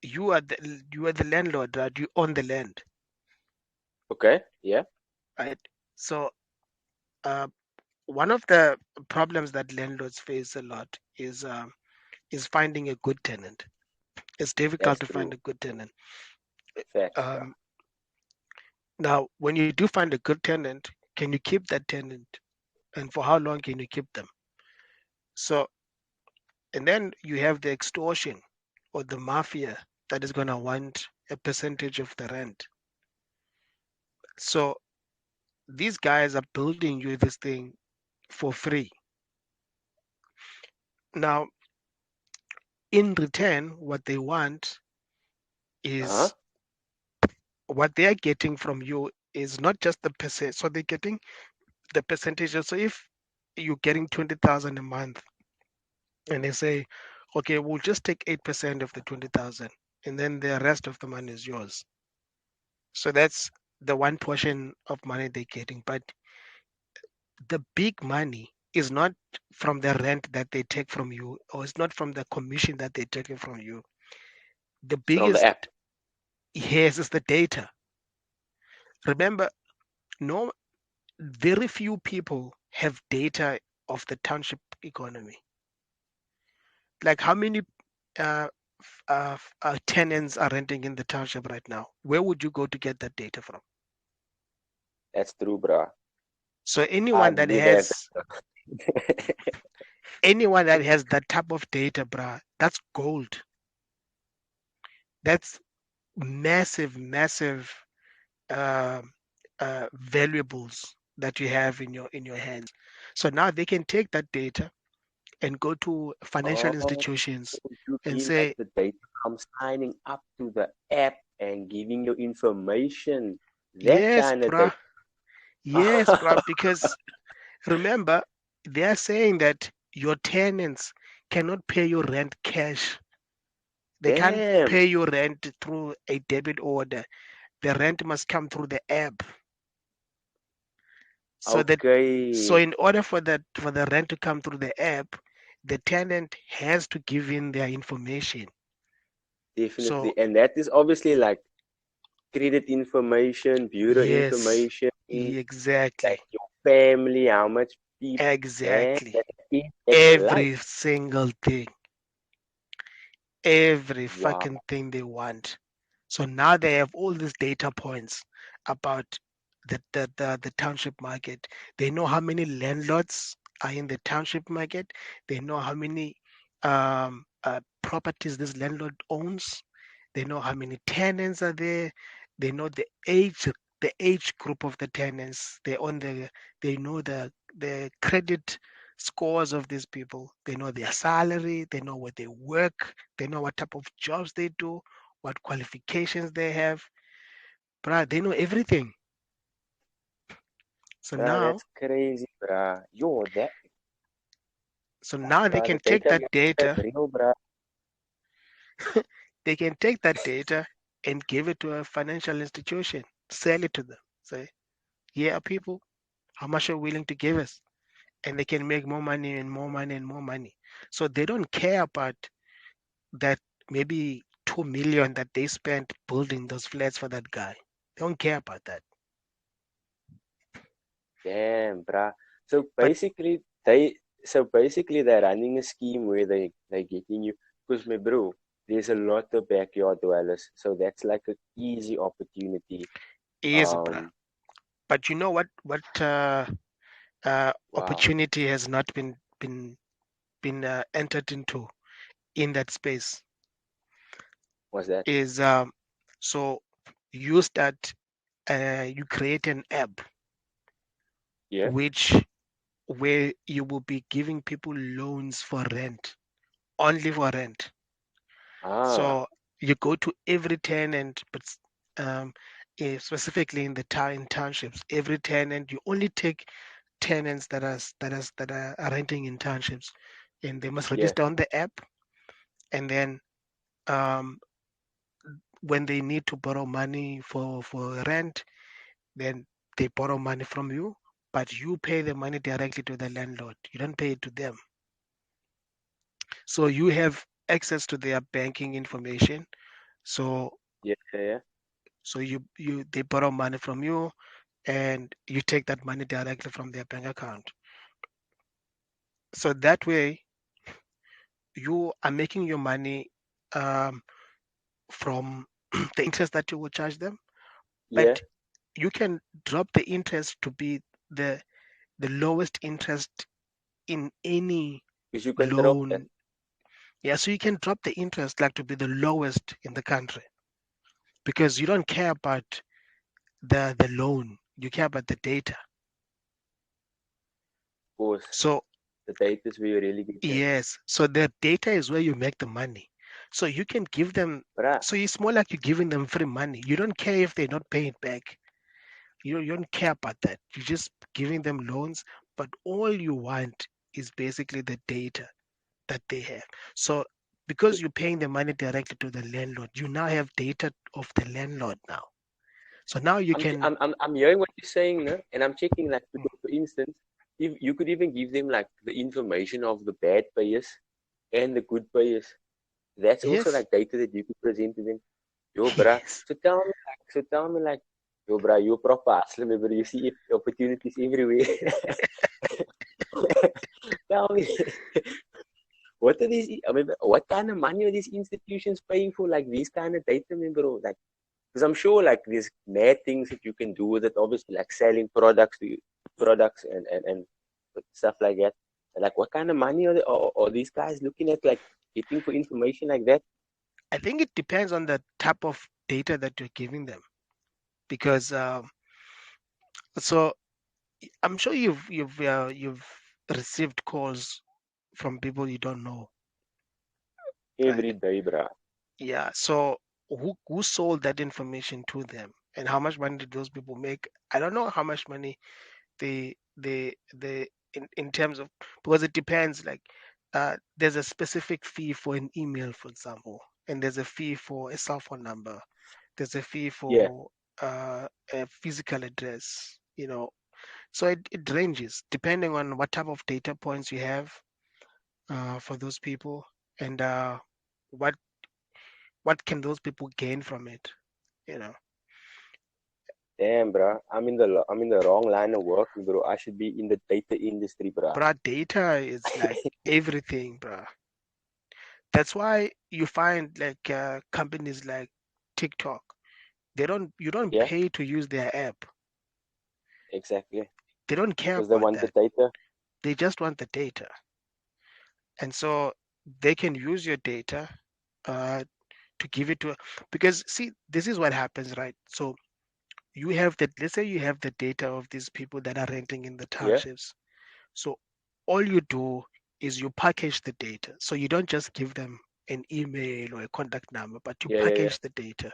you are the landlord, right? You own the land, Okay, yeah, right? So uh, one of the problems that landlords face a lot is finding a good tenant. It's difficult that's to find true. a good tenant. Facts, bruh. Um, Now, when you do find a good tenant, can you keep that tenant, and for how long can you keep them? So, and then you have the extortion or the mafia that is going to want a percentage of the rent. So these guys are building you this thing for free. Now, in return, what they want Uh-huh. is what they are getting from you is not just the percent. So they're getting the percentages. So if you're getting 20,000 a month, and they say, okay, we'll just take 8% of the 20,000, and then the rest of the money is yours. So that's the one portion of money they're getting. But the big money is not from the rent that they take from you, or it's not from the commission that they're taking from you. The It's from the biggest, app. yes, is the data. Remember, no, very few people have data of the township economy. Like how many uh, tenants are renting in the township right now? Where would you go to get that data from? That's true, bruh. So I believe that. anyone that has that type of data, bruh, that's gold. That's massive uh, valuables that you have in your hands. So now they can take that data and go to financial Oh, institutions you and mean like say, the data from signing up to the app and giving your information? That yes, kind of data. bruh, yes, bruh, because remember, they are saying that your tenants cannot pay you rent cash. They can't Damn. pay you rent through a debit order. The rent must come through the app. So that so Okay. in order for the rent to come through the app, the tenant has to give in their information. So Definitely. And that is obviously like credit information, bureau yes, information, exactly, like your family, how much people. Damn, exactly. that's a life. Every single thing, every Wow. fucking thing they want. So now they have all these data points about the township market. They know how many landlords are in the township market. They know how many properties this landlord owns. They know how many tenants are there. They know the age. the age group of the tenants. They know the credit scores of these people. They know their salary. They know where they work. They know what type of jobs they do, what qualifications they have. Bruh, they know everything. So Bruh, now, that's crazy, bruh. Yo, so now they bruh, the can take data that behind that's data. real, bruh. They can take that data and give it to a financial institution, sell it to them. Say, yeah, people, how much are you willing to give us? And they can make more money and more money and more money. So they don't care about that maybe 2 million that they spent building those flats for that guy. They don't care about that. Damn, bruh. So But basically, so basically they're running a scheme where they getting you. Because my bro, there's a lot of backyard dwellers, so that's like an easy opportunity. is bruh. Um, But you know what wow, opportunity has not been entered into in that space what's that? is so you start you create an app Yeah. which where you will be giving people loans for rent, only for rent. Ah, So you go to every tenant, but specifically in the townships, every tenant you only take tenants that are renting in townships, and they must yeah. register on the app, and then um, when they need to borrow money for rent, then they borrow money from you, but you pay the money directly to the landlord. You don't pay it to them. So you have access to their banking information. So Yeah, yeah, yeah. so you they borrow money from you and you take that money directly from their bank account. So that way you are making your money um, from the interest that you will charge them, but Yeah, you can drop the interest to be the the lowest interest in any because you can drop that. loan. Yeah, so you can drop the interest like to be the lowest in the country because you don't care about the loan. You care about the data. Of course, So the data is where you really get that. yes, so the data is where you make the money. So you can give them. Bruh, So it's more like you're giving them free money. You don't care if they're not paying it back. You don't care about that. You're just giving them loans, but all you want is basically the data that they have. So because you're paying the money directly to the landlord, you now have data of the landlord now. So now you I'm, ch- can, I'm hearing what you're saying, no? And I'm checking, like, because, for instance, if you could even give them, like, the information of the bad payers and the good payers. That's also, yes, like, data that you could present to them. Yo, bruh. yes. So tell me, like, yo, bruh, you proper hustler, me, bro. You see opportunities everywhere. Tell me, what are these? I mean, what kind of money are these institutions paying for, like, these kind of data, me, bro? Like, because I'm sure, like, there's mad things that you can do with it. Obviously, like selling products and stuff like that. Like, what kind of money are these guys looking at, like, getting for information like that? I think it depends on the type of data that you're giving them because so I'm sure you've received calls from people you don't know, right? Every day, bruh. Yeah. So who sold that information to them, and how much money did those people make? I don't know how much money they in terms of because it depends. Like there's a specific fee for an email, for example, and there's a fee for a cell phone number. There's a fee Yeah, for a physical address. So it ranges depending on what type of data points you have for those people and what what can those people gain from it. You know, damn, bruh. I'm in the wrong line of work, bro. I should be in the data industry, bruh. but data is like everything, bro. That's why you find like companies like TikTok. You don't Yeah, pay to use their app. exactly. They don't care Because they about want the that. data. They just want the data, and so they can use your data uh, to give it to because see this is what happens, right? So you have the let's say you have the data of these people that are renting in the Yeah, townships. So all you do is you package the data. So you don't just give them an email or a contact number, but you yeah, yeah, yeah. package the data,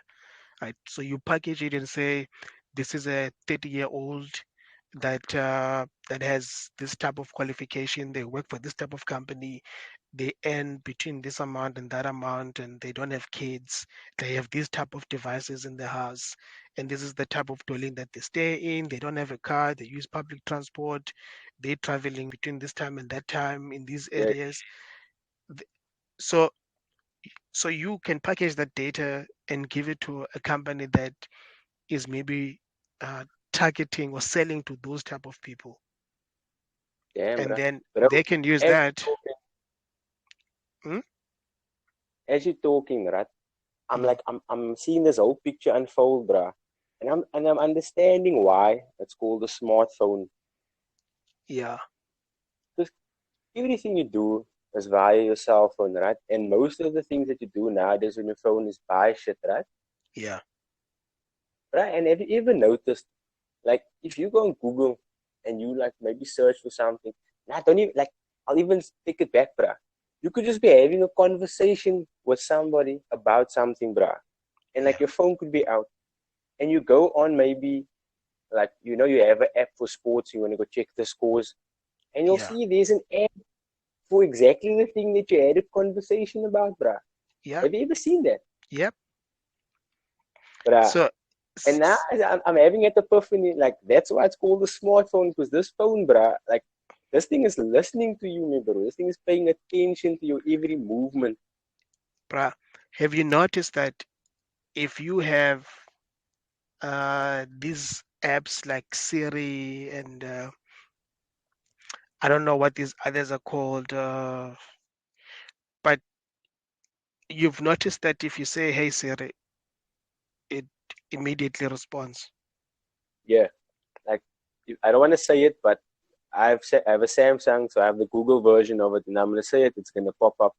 right? So you package it and say, this is a 30-year-old that has this type of qualification. They work for this type of company. They earn between this amount and that amount, and they don't have kids. They have these type of devices in the house, and this is the type of dwelling that they stay in. They don't have a car. They use public transport. They're traveling between this time and that time in these Yeah. areas. So so you can package that data and give it to a company that is maybe targeting or selling to those type of people, Damn, and bro. then Bro, they can use as that. Mm, as you're talking, right? I'm mm, like, I'm seeing this whole picture unfold, bro. And I'm understanding why it's called a smartphone. yeah, Because everything you do is via your cell phone, right? And most of the things that you do nowadays on your phone is buy shit, right? yeah, Right? And have you ever noticed, like, if you go on Google and you like maybe search for something, nah, don't even like, I'll even take it back, bruh. You could just be having a conversation with somebody about something, bruh. And yeah, like your phone could be out. And you go on maybe like you have an app for sports, you want to go check the scores, and you'll yeah, see there's an app for exactly the thing that you had a conversation about, bruh. yeah, Have you ever seen that? yep. Bruh. So And now I'm having an epiphany, like that's why it's called a smartphone, because this phone, bruh, like this thing is listening to you, me, bro. This thing is paying attention to your every movement. bruh, have you noticed that if you have these apps like Siri and I don't know what these others are called, but you've noticed that if you say, "Hey Siri," it immediately responds. Yeah, like I don't want to say it, but I have a Samsung, so I have the Google version of it, and I'm gonna say it. It's gonna pop up.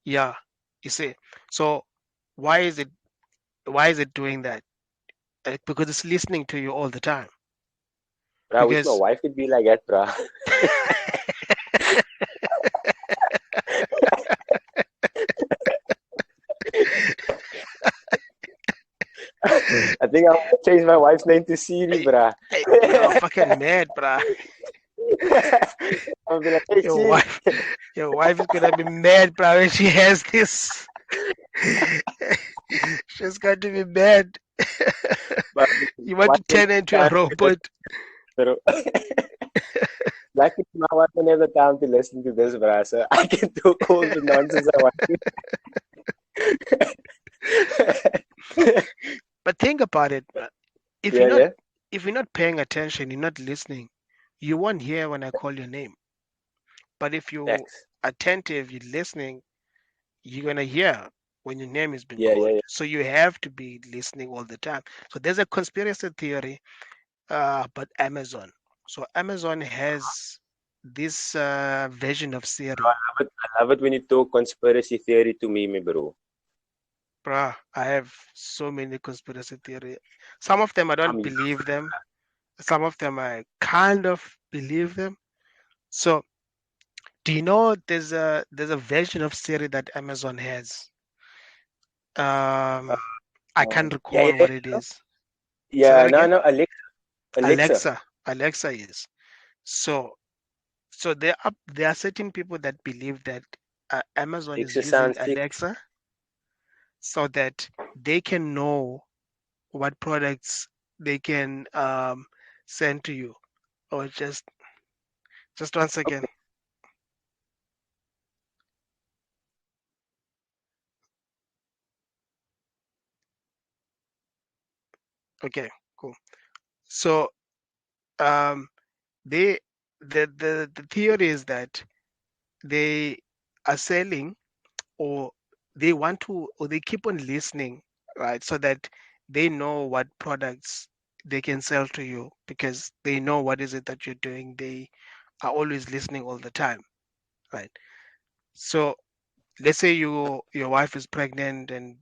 Yeah, you see. So why is it why is it doing that? Because it's listening to you all the time. But I wish my Because wife could be like that, bro. I think I'll change my wife's name to Siri, hey, bruh. hey, you're fucking mad, bruh. I'll be like, hey, Your Siri. wife, your wife is gonna be mad, bruh, when she has this. She's going to be mad. But You want wife to don't turn her into have a time to listen robot. to luckily, my wife don't have the time to listen to this, bruh. So I can talk all the nonsense I want to. But think about it, bruh. If you're Yeah, not yeah. if you're not paying attention, you're not listening, you won't hear when I call your name. But if you're Facts. attentive, you're listening, you're gonna hear when your name has been Yeah, yeah, called. yeah. So you have to be listening all the time. So there's a conspiracy theory about Amazon. So Amazon has this version of Siri. I love it when you talk conspiracy theory to me, bro. Bruh, I have so many conspiracy theory. Some of them I I'm don't here. believe them. Some of them I kind of believe them. So do you know there's a version of Siri that Amazon has? Uh, I can't yeah, recall yeah, what it yeah. is. Say that Yeah, no, again? no, Alexa. Alexa. Alexa is. So so there are certain people that believe that Amazon is Alexa using sounds sick. Alexa so that they can know what products they can send to you. Or just once again. Okay. Okay, cool. So um, they the theory is that they are selling or they want to or they keep on listening, right? So that they know what products they can sell to you because they know what is it that you're doing. They are always listening all the time, right? So let's say your wife is pregnant and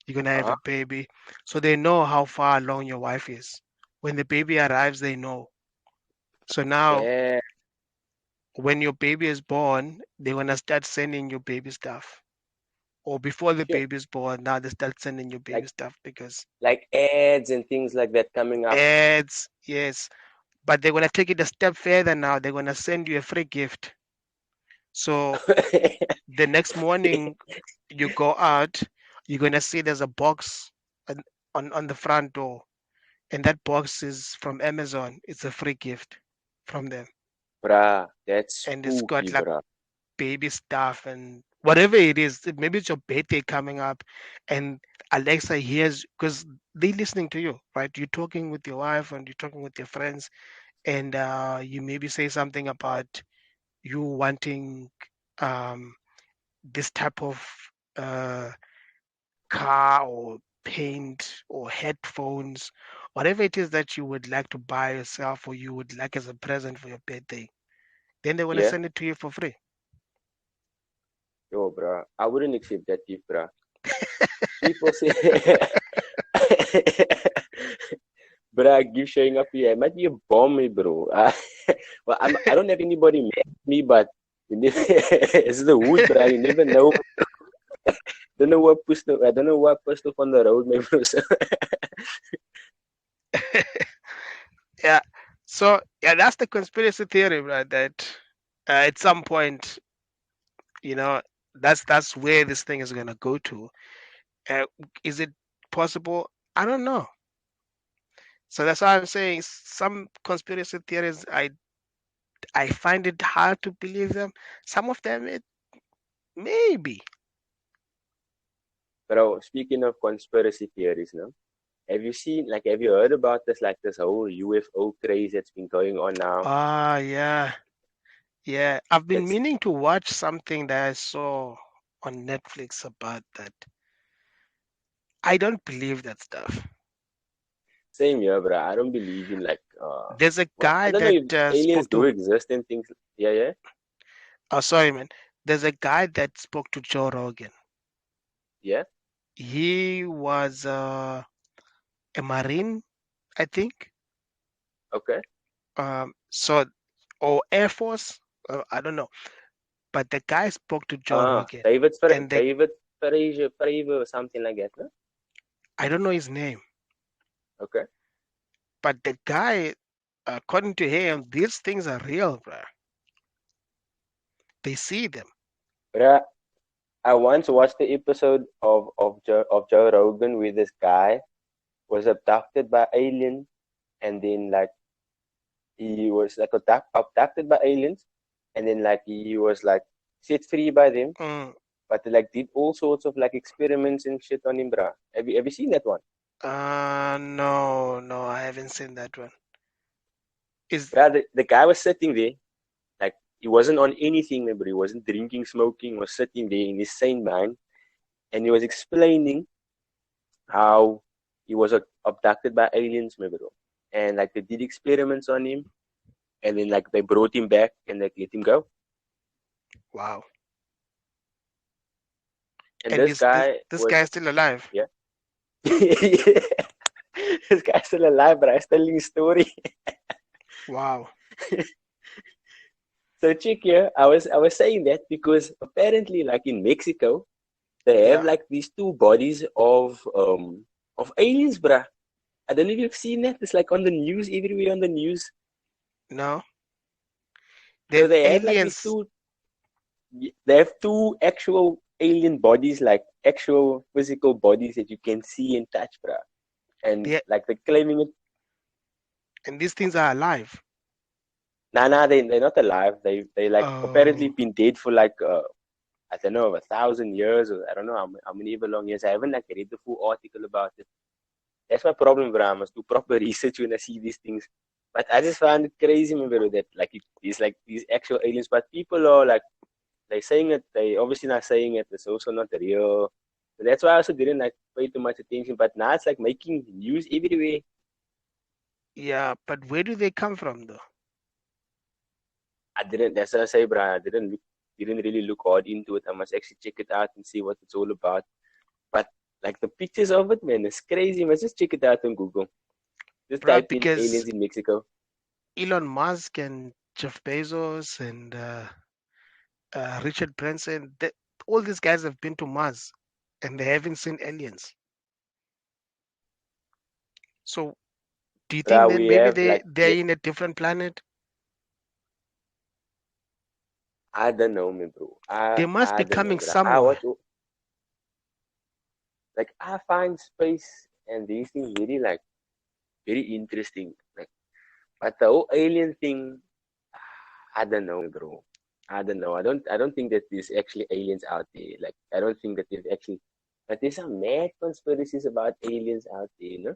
You're gonna have Uh-huh. a baby. So they know how far along your wife is. When the baby arrives, they know. So now Yeah, when your baby is born, they're gonna start sending you baby stuff. Or before the shit. baby is born, now they start sending you baby Like stuff because ads and things like that coming up. ads, yes. But they're gonna take it a step further now. They're gonna send you a free gift. So the next morning you go out, you're gonna see there's a box on on the front door, and that box is from Amazon. It's a free gift from them, Bruh, that's and it's got spooky, like bruh. baby stuff and whatever it is. Maybe it's your birthday coming up, and Alexa hears because they're listening to you, right? You're talking with your wife and you're talking with your friends, and you maybe say something about you wanting um, this type of uh, car or paint or headphones, whatever it is that you would like to buy yourself or you would like as a present for your birthday, then they want to Yeah? send it to you for free. Yo, bruh. I wouldn't accept that gift, bruh. People say, bruh, gift showing up here. It might be a bomb, bro. Well, I don't have anybody mad at me, but you never, it's the hood, bruh. You never know. I don't know what pushed off on the road, my bro. So, Yeah. So yeah, that's the conspiracy theory, right? That at some point, you know, that's where this thing is gonna go to. Uh, is it possible? I don't know. So that's why I'm saying some conspiracy theories, I find it hard to believe them. Some of them, it maybe. bro, speaking of conspiracy theories, no? Have you heard about this whole UFO craze that's been going on now? Ah, yeah, yeah. I've been It's meaning to watch something that I saw on Netflix about that. I don't believe that stuff. same here, bro. I don't believe in There's a well, I guy don't know that if aliens spoke do to. exist and things. Yeah, yeah, Oh, sorry, man. There's a guy that spoke to Joe Rogan. yeah. He was a Marine, I think. Okay. So or Air Force. I don't know. But the guy spoke to Joe Rogan, and David Fraser, something like that, no? I don't know his name, Okay. but the guy, according to him, these things are real, bro. They see them. But I once watched the episode of Joe Rogan where this guy was abducted by aliens, and then he was abducted by aliens, and then he was set free by them, Mm, but they did all sorts of experiments and shit on him, bruh. Have you seen that one? no, no, I haven't seen that one. Is Bruh, the guy was sitting there, he wasn't on anything, remember, he wasn't drinking, smoking, was sitting there in his sane mind, and he was explaining how he was abducted by aliens, remember, and they did experiments on him, and then they brought him back and let him go. wow. And And this this guy this guy was, is still alive. yeah. This guy's still alive, but I'm telling his story. Wow. So check here. I was saying that because apparently, in Mexico, they have Yeah. these two bodies of aliens, bruh. I don't know if you've seen that. It's on the news, everywhere on the news. No. So There's they have aliens. they have two actual alien bodies, actual physical bodies that you can see and touch, bruh. And They they're claiming it. and these things are alive. Nah, they're not alive. They apparently Oh, been dead for I don't know, 1,000 years, or I don't know how many ever long years. I haven't read the full article about it. That's my problem, bro. I must do proper research when I see these things. But I just find it crazy, man, bro, that these these actual aliens, but people are they saying it. They obviously not saying it. It's also not real. So that's why I also didn't pay too much attention. But now it's making news everywhere. yeah. But where do they come from, though? I didn't. That's what I say, bro. I didn't really look hard into it. I must actually check it out and see what it's all about. But Like the pictures of it, man, it's crazy. Man, just check it out on Google. Just bro, type in because aliens in Mexico. Elon Musk and Jeff Bezos and Richard Branson, all these guys have been to Mars and they haven't seen aliens. So do you think Bro, then we maybe have like they're in a different planet? I don't know, me, bro. They must I be don't know, coming bro. I somewhere. what like I find space and these things very interesting. Like, but the whole alien thing, I don't know, bro. I don't know. I don't think that there's actually aliens out there. Like I don't think that there's actually but there's some mad conspiracies about aliens out there, you know?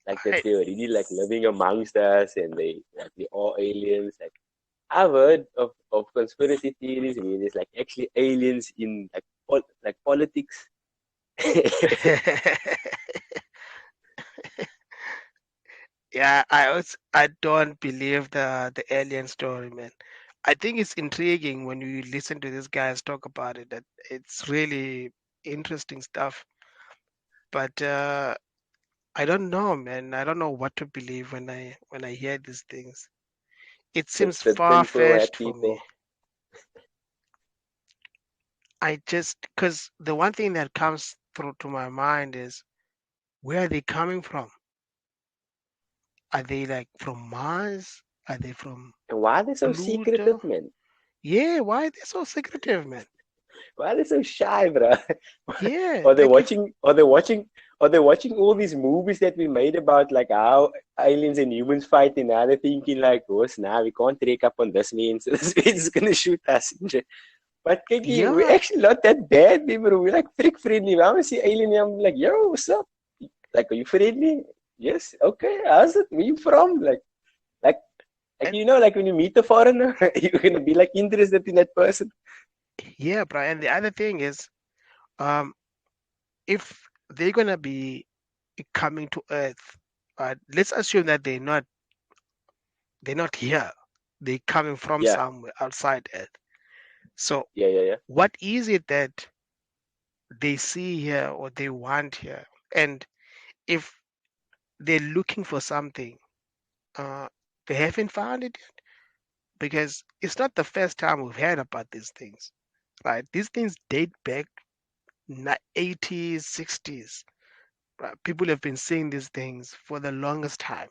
Like that I, they're really like living amongst us and they are aliens. Like I've heard of conspiracy theories where there's like actually aliens in like like politics. yeah, I don't believe the alien story, man. I think it's intriguing when you listen to these guys talk about it. That it's really interesting stuff. But I don't know, man. I don't know what to believe when I hear these things. It seems The tinfoil hat far-fetched for me. people. I just because the one thing that comes through to my mind is where are they coming from? Are they like from Mars? Are they from And why are they so Pluto? secretive, man? Yeah, why are they so secretive, man? Why are they so shy, bro? Yeah, Are they like if watching? Are they watching? Are they watching all these movies that we made about like how aliens and humans fight, and now they're thinking like, "Oh, nah, we can't take up on this man, so this man's gonna shoot us." But Kiki, we're yeah, actually not that bad, bro. We're like freak friendly. When I see alien, I'm like, "Yo, what's up? Like, are you friendly? Yes, okay. How's it? Where you from? Like, and like when you meet a foreigner, you're gonna be like interested in that person." yeah, bro. And the other thing is, um, if they're gonna be coming to Earth, let's assume that they're not here. They're coming from Yeah, somewhere outside Earth. So yeah. what is it that they see here or they want here? And if they're looking for something, uh, they haven't found it yet because it's not the first time we've heard about these things, right? These things date back 80s, 60s. Right? People have been seeing these things for the longest time,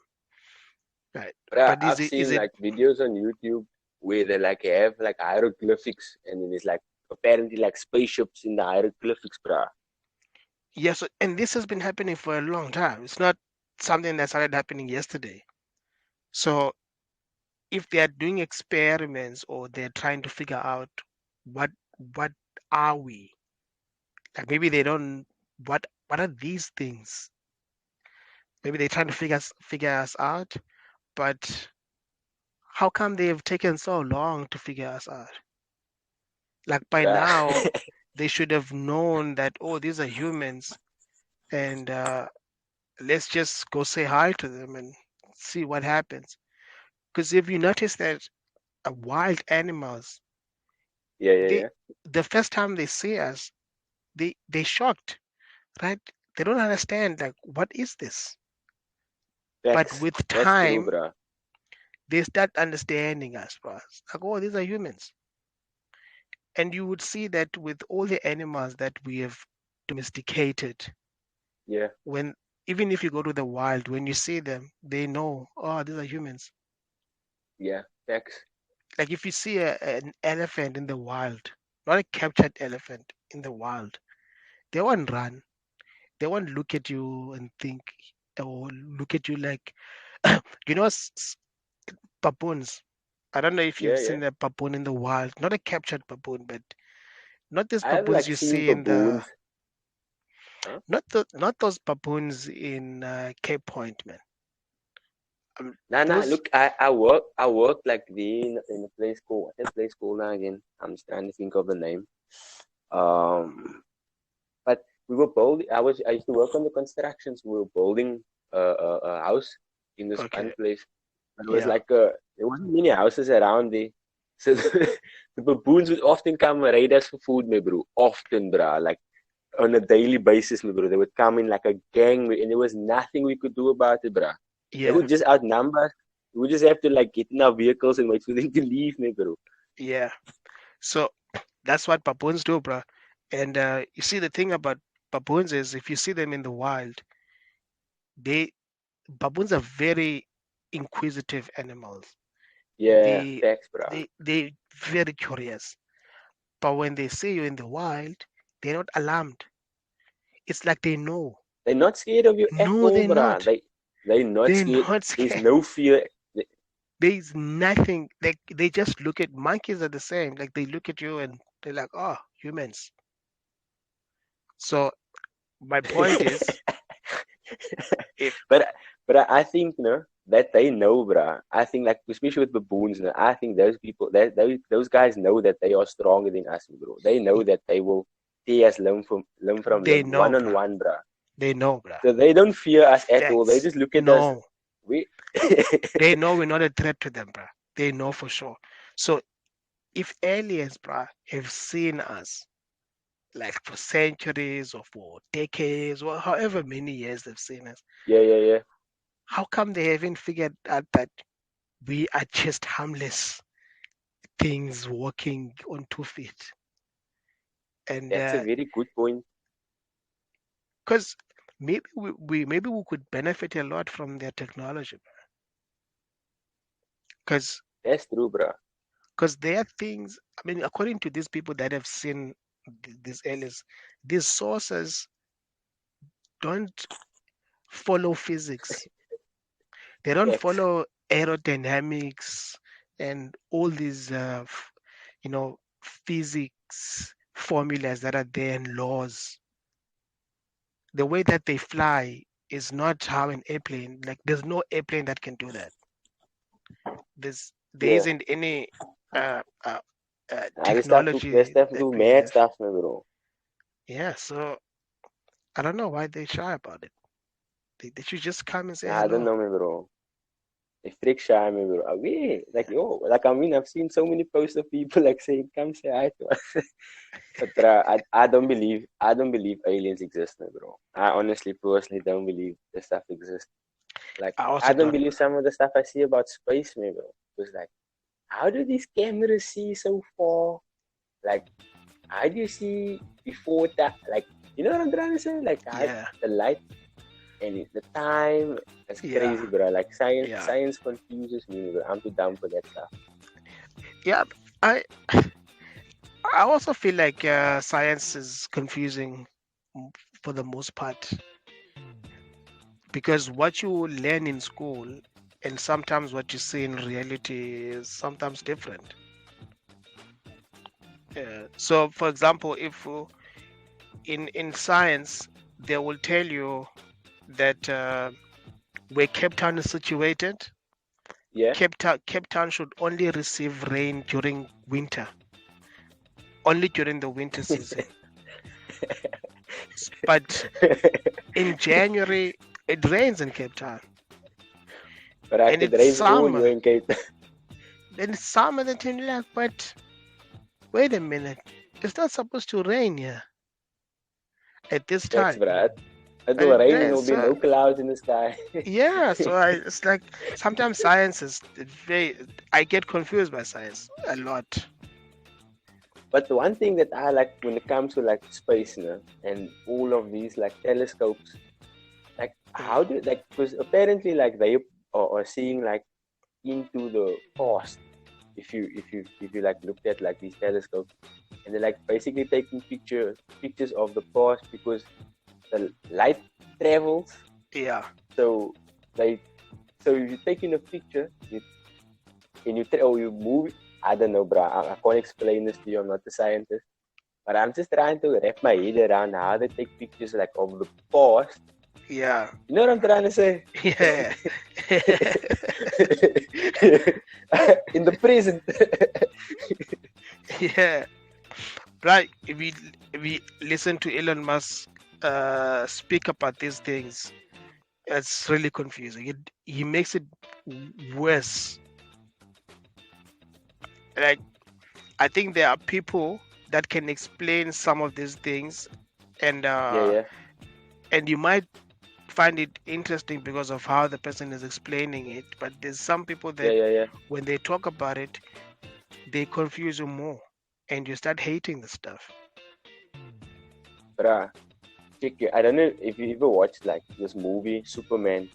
right? But But is I've it is seen it like videos on YouTube where they like have like hieroglyphics, and then it's like apparently like spaceships in the hieroglyphics, bruh. yes? And this has been happening for a long time. It's not something that started happening yesterday. So if they are doing experiments or they're trying to figure out what what are we, like maybe they don't what are these things, maybe they're trying to figure us out, but how come they have taken so long to figure us out? Like by Bruh. now they should have known that, oh, these are humans, and let's just go say hi to them and see what happens. Because if you notice that wild animals, they Yeah. the first time they see us, they shocked, right? They don't understand like what is this, but Facts. with That's true, time bruh. they start understanding us, bro. It's like, oh, these are humans. And you would see that with all the animals that we have domesticated, Yeah, when even if you go to the wild, when you see them, they know, oh, these are humans. yeah. Facts. Like if you see an elephant in the wild, not a captured elephant in the wild, they won't run. They won't look at you and think, or look at you like, you know, baboons. I don't know if you've Yeah. seen a baboon in the wild, not a captured baboon, but not these I have baboons like you seen see in the, baboons. Huh? not those baboons in Cape Point, man. Nah. Those, Look, I work like in a place called what's that place called now again? I'm just trying to think of the name. Um, but we were building. I used to work on the constructions. We were building a house in this okay, one place. But it was yeah, like there wasn't many houses around there. So the baboons would often come and raid us for food, me bro. Often, bro. Like on a daily basis, my bro. They would come in like a gang, and there was nothing we could do about it, bro. They Yeah, would just outnumber us. We just have to like get in our vehicles and wait for them to leave, my bro. yeah. So that's what baboons do, bro. And you see, the thing about baboons is, if you see them in the wild, they baboons are very inquisitive animals. Yeah, They facts, bro. they very curious. But when they see you in the wild, they're not alarmed. It's like they know. They're not scared of you at No, all, they're bro. not. They're not They're scared. not There's scared. no fear. There's nothing. They just look at monkeys are the same. Like they look at you and they're like, oh, humans. So my point is, if but I think no that they know, bro. I think like especially with baboons, no, I think those people that those guys know that they are stronger than us, bro. They know that they will tear us limb from they limb, know, one on bruh. one, bro. They know, bruh. So they don't fear us at all. They Facts. just look at us. No. We They know we're not a threat to them, bruh. They know for sure. So if aliens, bruh, have seen us like for centuries or for decades or however many years they've seen us, yeah. how come they haven't figured out that we are just harmless things walking on 2 feet? And That's a very good point. because maybe maybe we could benefit a lot from their technology, because That's true, bro. there are things. I mean, according to these people that have seen these aliens, these sources don't follow physics. They don't Facts. follow aerodynamics and all these, you know, physics formulas that are there and laws. The way that they fly is not how an airplane. Like, there's no airplane that can do that. There Yeah. isn't any uh, uh, Nah, they technology stuff that do we mad have. stuff, my bro. Yeah, so I don't know why they're shy about it. They should just come and say Nah, I don't hello. know, my bro. They freak shy, my bro. We like yo, like I mean, I've seen so many posts of people like saying, "Come say hi to us." But bro, I don't believe aliens exist, my bro. I honestly, personally, don't believe this stuff exists. Like, I I also don't don't. believe some of the stuff I see about space, my bro. Because like, how do these cameras see so far? Like, how do you see before that? Like, you know what I'm trying to say? Like, how Yeah, the light and the time. It's yeah, crazy, bro. Like yeah, science confuses me, bro. I'm too dumb for that stuff. yeah. I I also feel like science is confusing for the most part, because what you learn in school and sometimes what you see in reality is sometimes different. So, for example, if in science they will tell you that where Cape Town is situated, Yeah. Cape Town should only receive rain during winter, only during the winter season. But in January, it rains in Cape Town, But I and could it's raise all you summer. in Cape. Then it's summer, then you're like, but wait a minute, it's not supposed to rain here at this Thanks, time. bro. It But will it rain and there will rains. be no clouds in the sky. Yeah, so it's like sometimes science is very. I get confused by science a lot. But the one thing that I like when it comes to like space, you know, and all of these like telescopes, like Mm. how do like because apparently like they are seeing like into the past. If you like looked at like these telescopes and they're like basically taking pictures of the past because the light travels. Yeah, So they so if you're taking a picture, you move. I don't know, bro. I can't explain this to you. I'm not a scientist, but I'm just trying to wrap my head around how they take pictures like of the past. yeah, You know what I'm trying to say? yeah, In the present. yeah. Right. If we listen to Elon Musk speak about these things, it's really confusing. He makes it worse. Like, I think there are people that can explain some of these things and Yeah, yeah, you might find it interesting because of how the person is explaining it. But there's some people yeah, that yeah, yeah. when they talk about it, they confuse you more, and you start hating the stuff. Bruh, check it. I don't know if you ever watched like this movie, Superman.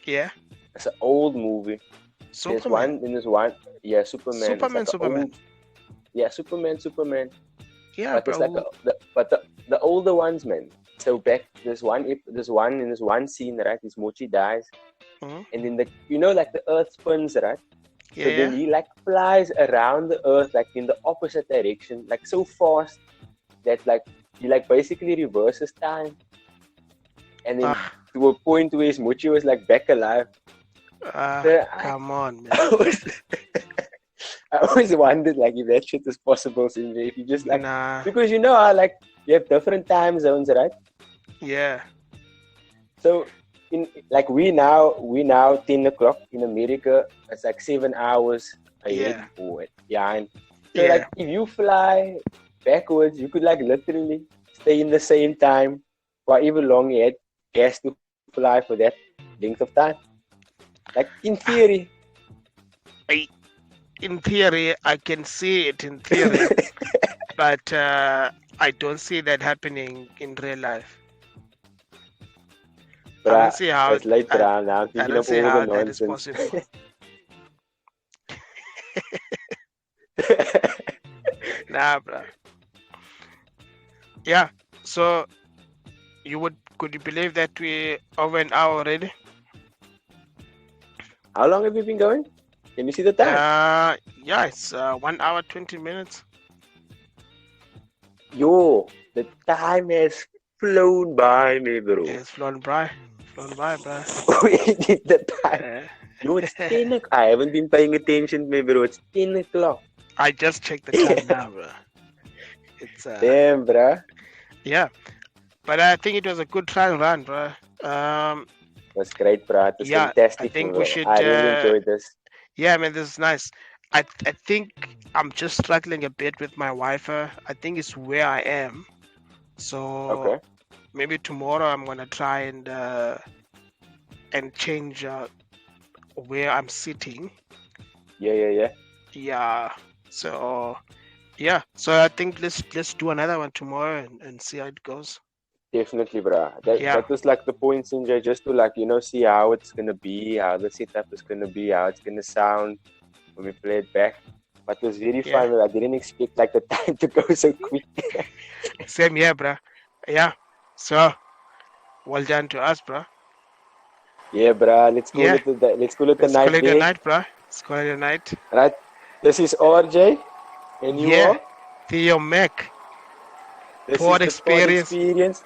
Yeah, It's an old movie. There's Superman, one, and there's one, yeah, Superman. It's Superman, like an Superman. old, yeah, Superman. Yeah, But it's like bro. the older ones, man. So back in this one scene, right? This Mochi dies, Mhm. and then like the Earth spins, right? Yeah, So then yeah. he like flies around the Earth, like in the opposite direction, like so fast that like he like basically reverses time, and then Ah, to a point where his Mochi was like back alive. So come on, man. I was I always wondered like if that shit is possible. So if you just like Nah. because you know how like you have different time zones, right? Yeah, So in like we now 10 o'clock in America. It's like 7 hours ahead yeah, or behind. So yeah. like if you fly backwards, you could like literally stay in the same time for even long you had gas to fly for that length of time. Like in Ah, theory. I, in theory, I can see it in theory, but I don't see that happening in real life. I don't Bruh, see how. it's later I, on. Now I'm I thinking don't of see all the how that is nonsense. possible. Nah, bro. Yeah. So could you believe that we over an hour already? How long have you been going? Can you see the time? Yeah, it's 1 hour 20 minutes. Yo, the time has flown by me, bro. It's flown by, bro. Wait, the time. Uh, Yo, it's 10 o'clock. I haven't been paying attention, me, bro. It's 10 o'clock. I just checked the time now, bro. It's Damn, bruh. yeah, but I think it was a good trial run, bro. That's great, bro. It was Yeah, I fantastic, think we bro. should. I really enjoyed this. Yeah, man, this is nice. I think I'm just struggling a bit with my Wi-Fi. I think it's where I am. So Okay. maybe tomorrow I'm gonna try and change where I'm sitting. Yeah, yeah, yeah. Yeah. So yeah. So I think let's do another one tomorrow and see how it goes. Definitely, bruh. That Yeah. that was like the point, Sinjay, just to like, see how it's gonna be, how the setup is gonna be, how it's gonna sound when we play it back. But it was very Yeah. fun. I didn't expect like the time to go so quick. Same here, bruh. Yeah. So well done to us, bruh. Yeah, bruh. Yeah. Let's call it a Let's call night it a there. night, bruh. Let's call it a night. Right? This is RJ, and you Yeah. are. Theo Mac. This is POD the POD Experience. Experience.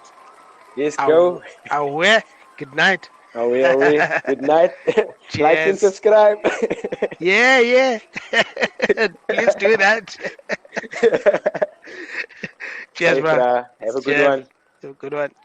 Let's go. Aware. Good night. Away, away. Good night. Like and Cheers. subscribe. Yeah, yeah. Please do that. Cheers, Safe, bro. bruh. Have a good Cheers. one. Have a good one.